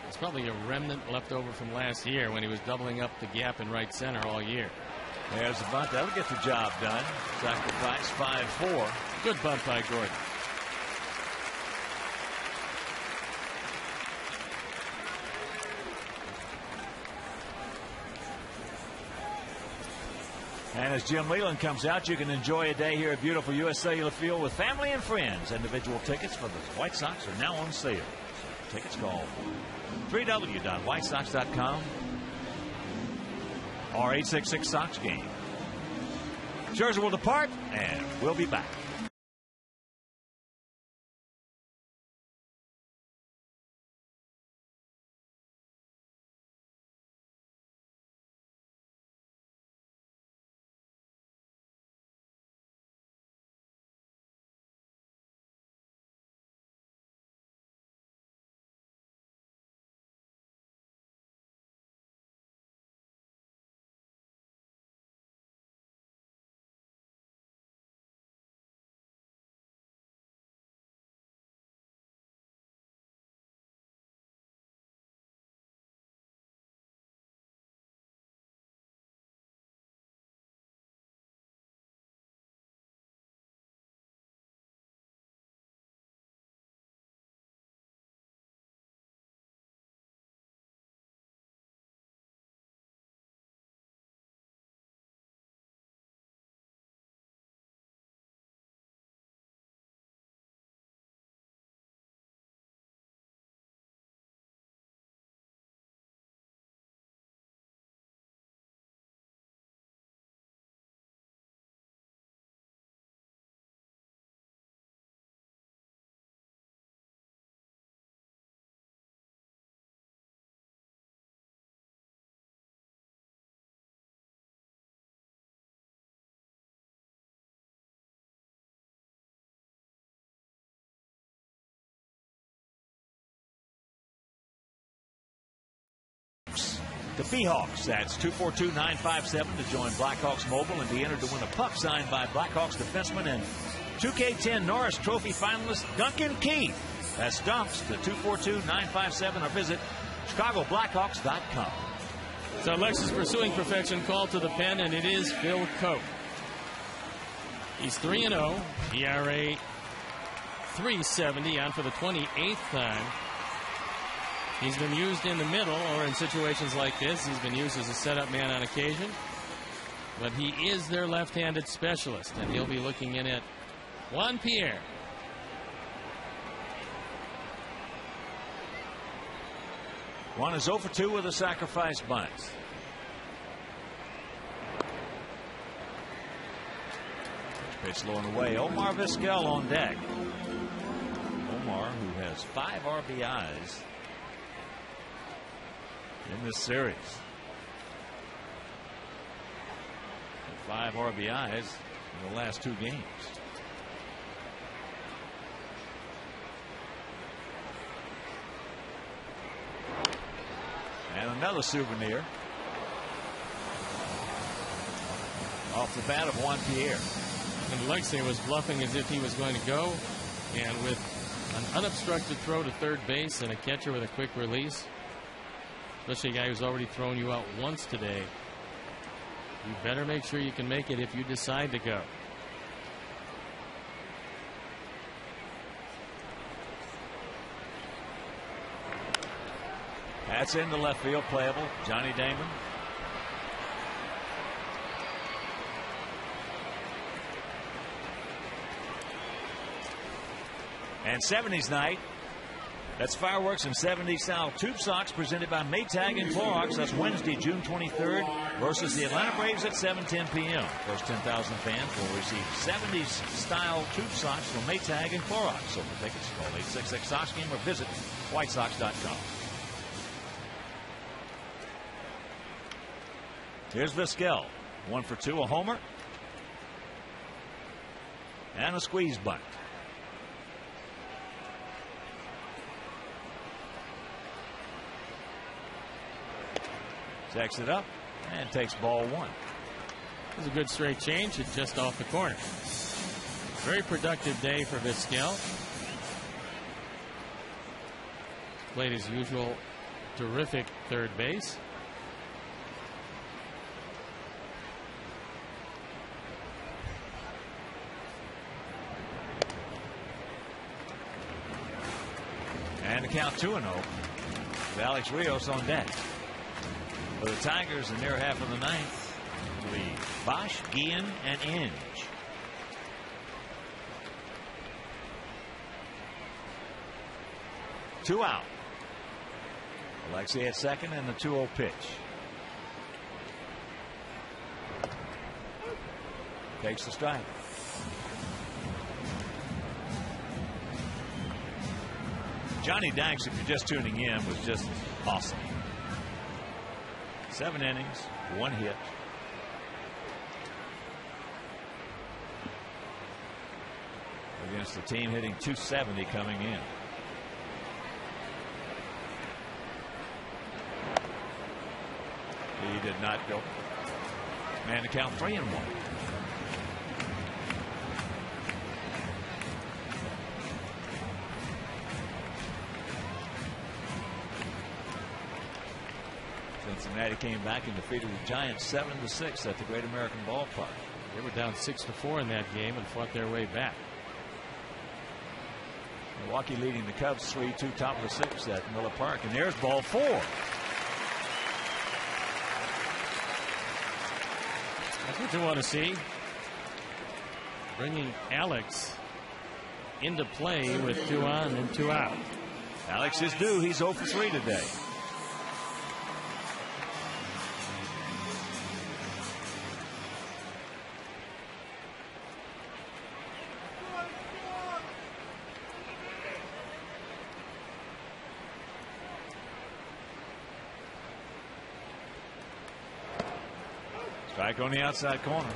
It's probably a remnant left over from last year when he was doubling up the gap in right center all year. There's a bunt. That'll get the job done. Sacrifice 5-4. Good bunt by Gordon. And as Jim Leland comes out, you can enjoy a day here at beautiful U.S. Cellular Field with family and friends. Individual tickets for the White Sox are now on sale. Tickets call www.whitesox.com or 866-SOX-GAME. Scherzer will depart, and we'll be back. the Seahawks. That's 242-957 to join Blackhawks Mobile and be entered to win a puck signed by Blackhawks defenseman and 2K10 Norris Trophy finalist Duncan Keith. That's Dunks to 242-957 or visit ChicagoBlackhawks.com. So Lexus pursuing perfection, call to the pen, and it is Phil Cope. He's 3-0, ERA 370, on for the 28th time. He's been used in the middle or in situations like this. He's been used as a setup man on occasion. But he is their left-handed specialist, and he'll be looking in at Juan Pierre. Juan is 0 for 2 with a sacrifice bunt. Pitch low and away. Omar Vizquel on deck. Omar, who has 5 RBIs in this series. 5 RBIs in the last 2 games. And another souvenir off the bat of Juan Pierre. And Alexei was bluffing as if he was going to go, and with an unobstructed throw to third base and a catcher with a quick release, especially a guy who's already thrown you out once today, you better make sure you can make it if you decide to go. That's in the left field, playable. Johnny Damon. And 70s night. That's fireworks and 70s style tube socks presented by Maytag and Clorox. That's Wednesday, June 23rd versus the Atlanta Braves at 7:10 p.m. First 10,000 fans will receive 70s style tube socks from Maytag and Clorox. So for tickets, call 866-SOX-GAME or visit whitesox.com. Here's Vizquel. 1 for 2, a homer. And a squeeze bunt. Checks it up and takes ball 1. It was a good straight change. It's just off the corner. Very productive day for Vizquel. Played his usual terrific third base. And the count 2-0 with Alex Rios on deck. For the Tigers in their half of the ninth, will be Bosch, Guillen, and Inge. Two out. Alexei at second and the 2-0 pitch. Takes the strike. Johnny Danks, if you're just tuning in, was just awesome. 7 innings, 1 hit. Against the team hitting .270 coming in. He did not go. Man to count 3-1. Cincinnati came back and defeated the Giants 7-6 at the Great American Ballpark. They were down 6-4 in that game and fought their way back. Milwaukee leading the Cubs 3-2 top of the 6th at Miller Park, and there's ball 4. That's what you want to see. Bringing Alex into play with 2 on and 2 out. Alex is due. He's 0 for 3 today. Strike on the outside corner.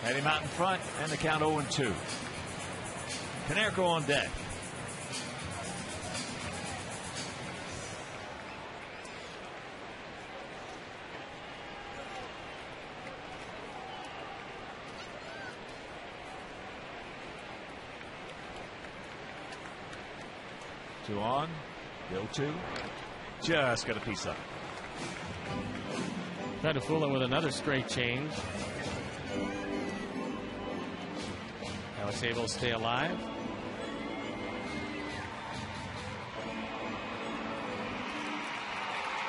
Had him out in front, and the count 0-2. Konerko on deck. Two on, go two. Just got a piece up. Tried to fool him with another straight change. Alex able to stay alive.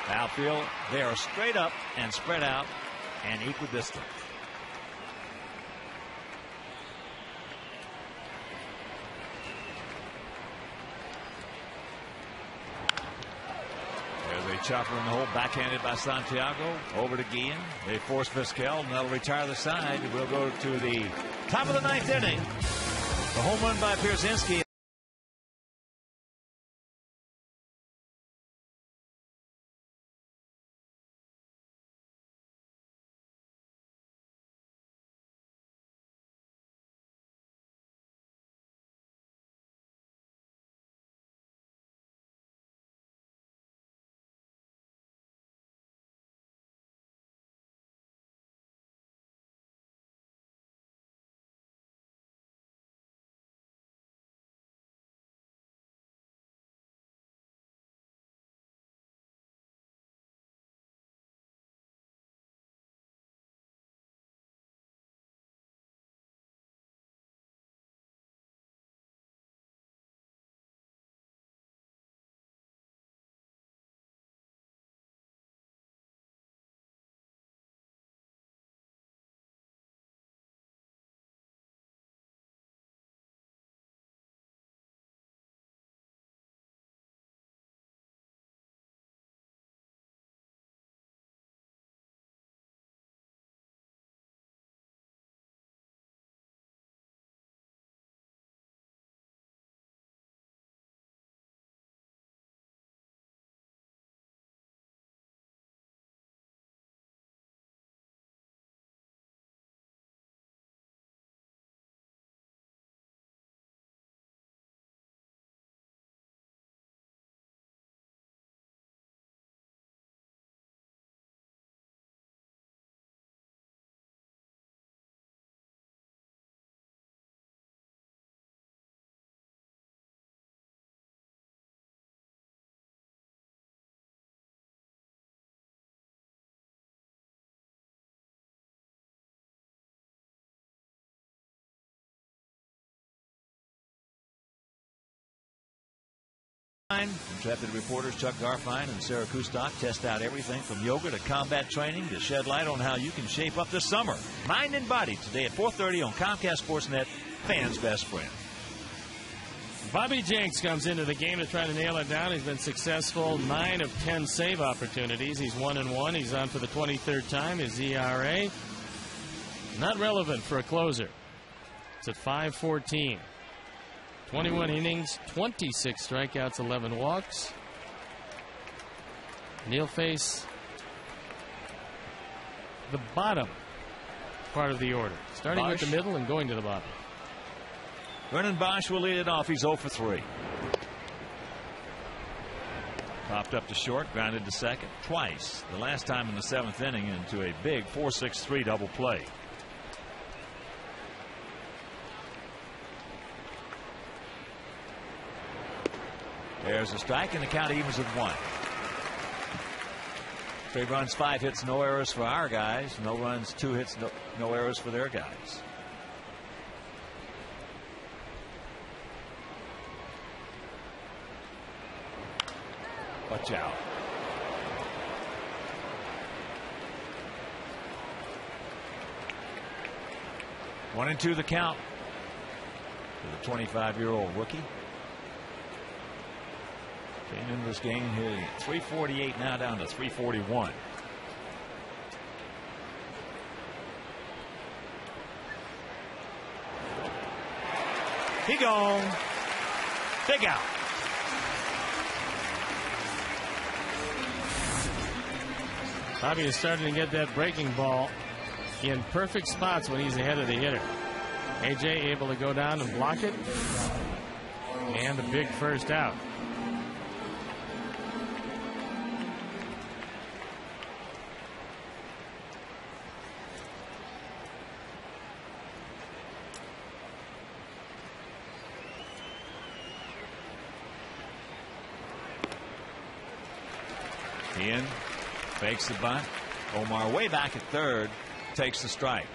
Outfield, they are straight up and spread out and equidistant. Chopper in the hole, backhanded by Santiago. Over to Guillen. They force Vizquel, and that'll retire the side. We'll go to the top of the ninth inning. The home run by Pierzynski. Intrepid reporters Chuck Garfine and Sarah Kustok test out everything from yoga to combat training to shed light on how you can shape up this summer. Mind and Body today at 4:30 on Comcast Sportsnet, fans' best friend. Bobby Jenks comes into the game to try to nail it down. He's been successful, 9 of 10 save opportunities. He's 1-1. He's on for the 23rd time. His ERA not relevant for a closer. It's at 5.14. 21 innings, 26 strikeouts, 11 walks. And he'll face the bottom part of the order, starting with the middle and going to the bottom. Vernon Bosch will lead it off. He's 0 for 3. Popped up to short, grounded to second twice. The last time in the 7th inning into a big 4-6-3 double play. There's a strike, and the count evens at 1. 3 runs, 5 hits, no errors for our guys. No runs, 2 hits, no errors for their guys. Watch out. One and 2 the count for the 25-year-old rookie. Came into this game hitting 348, now down to 341. He gone. Big out. Bobby is starting to get that breaking ball in perfect spots when he's ahead of the hitter. AJ able to go down and block it. And a big first out. Ian fakes the bunt. Omar way back at third takes the strike.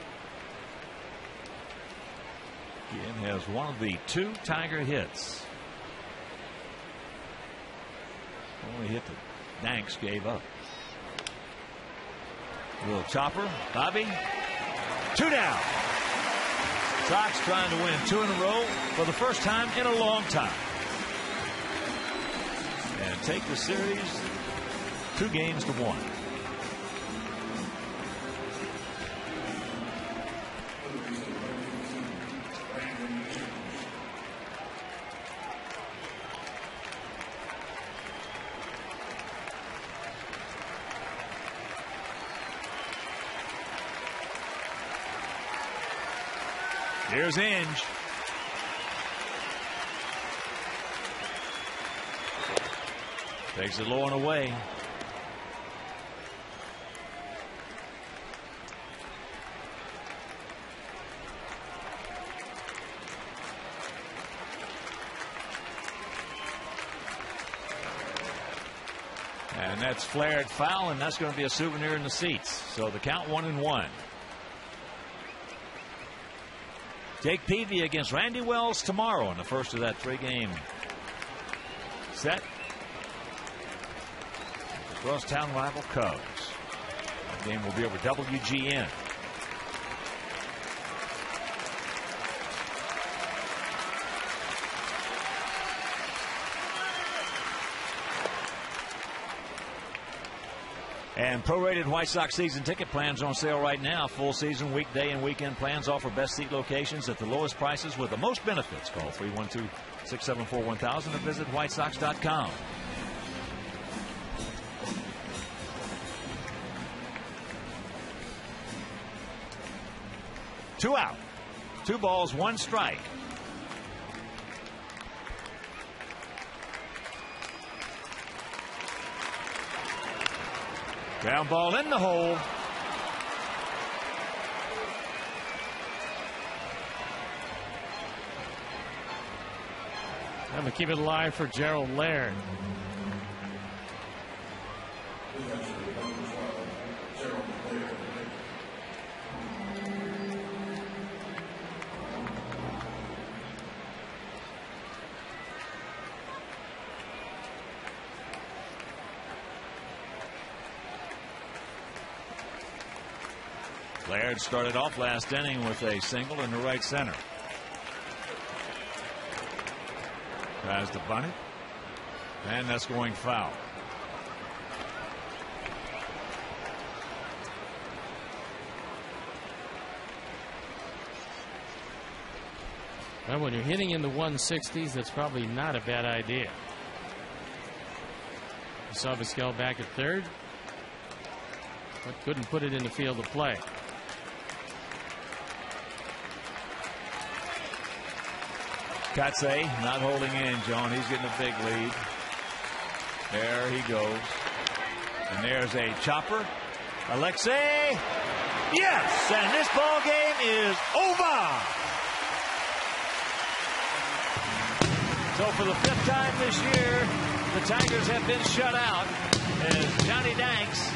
Ian has one of the 2 Tiger hits. Only hit that Danks gave up. A little chopper. Bobby. 2 down. Sox trying to win 2 in a row for the first time in a long time. And take the series 2-1. Here's Inge. Takes it low and away. And that's flared foul, and that's going to be a souvenir in the seats. So the count 1-1. Jake Peavy against Randy Wells tomorrow in the first of that 3-game set. The crosstown rival Cubs. That game will be over WGN. And prorated White Sox season ticket plans on sale right now. Full season, weekday, and weekend plans offer best seat locations at the lowest prices with the most benefits. Call 312-674-1000 and visit whitesox.com. Two out. 2 balls, 1 strike. Ground ball in the hole. I'm going to keep it alive for Gerald Laird. Laird started off last inning with a single in the right center. Tries to bunt it. And that's going foul. Well, when you're hitting in the 160s, that's probably not a bad idea. You saw Vizquel back at third, but couldn't put it in the field of play. Katse not holding in, John. He's getting a big lead. There he goes. And there's a chopper. Alexei. Yes! And this ball game is over. So for the 5th time this year, the Tigers have been shut out as Johnny Danks,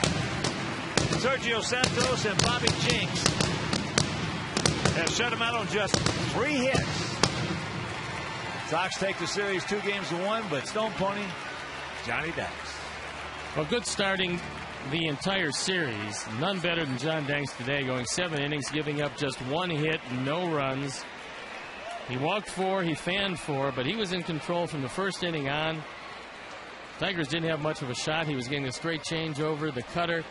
Sergio Santos, and Bobby Jinks have shut them out on just 3 hits. Sox take the series 2-1, but Stone Pony, Johnny Danks. Well, good starting the entire series. None better than John Danks today, going 7 innings, giving up just 1 hit, no runs. He walked 4, he fanned 4, but he was in control from the first inning on. Tigers didn't have much of a shot. He was getting a straight change over the cutter.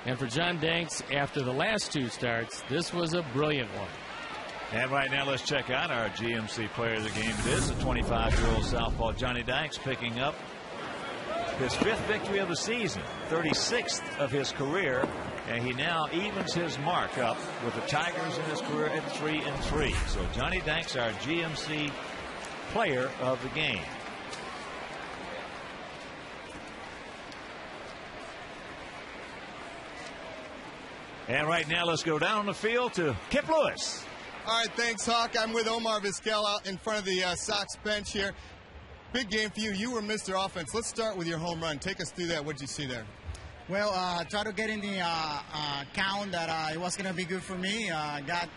And for John Danks, after the last 2 starts, this was a brilliant one. And right now, let's check out our GMC player of the game. It is the 25-year-old southpaw Johnny Danks, picking up his 5th victory of the season, 36th of his career, And he now evens his mark up with the Tigers in his career at 3-3. So Johnny Danks, our GMC player of the game. And right now, let's go down the field to Kip Lewis. All right, thanks, Hawk. I'm with Omar Vizquel out in front of the Sox bench here. Big game for you. You were Mr. Offense. Let's start with your home run. Take us through that. What did you see there? Well, try to get in the count that it was going to be good for me. Got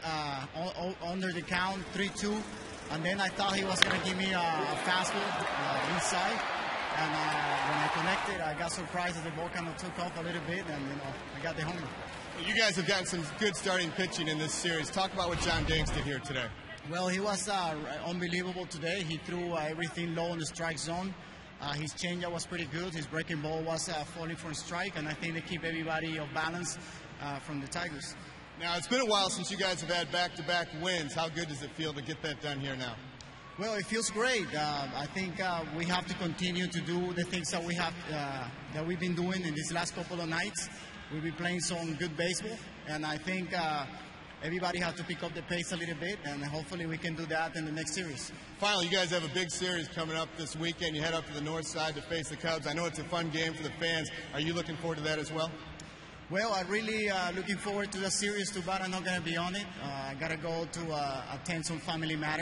under the count, 3-2. And then I thought he was going to give me a fastball inside. And when I connected, I got surprised that the ball kind of took off a little bit. And, I got the homer. You guys have gotten some good starting pitching in this series. Talk about what John Danks did here today. Well, he was unbelievable today. He threw everything low in the strike zone. His changeup was pretty good. His breaking ball was falling for a strike, and I think they keep everybody off balance from the Tigers. Now, it's been a while since you guys have had back-to-back wins. How good does it feel to get that done here now? Well, it feels great. I think we have to continue to do the things that we've been doing in these last couple of nights. We've been playing some good baseball, and I think everybody has to pick up the pace a little bit, and hopefully we can do that in the next series. Finally, you guys have a big series coming up this weekend. You head up to the north side to face the Cubs. I know it's a fun game for the fans. Are you looking forward to that as well? Well, I'm really looking forward to the series. Too bad I'm not going to be on it. I got to go to attend some family matters.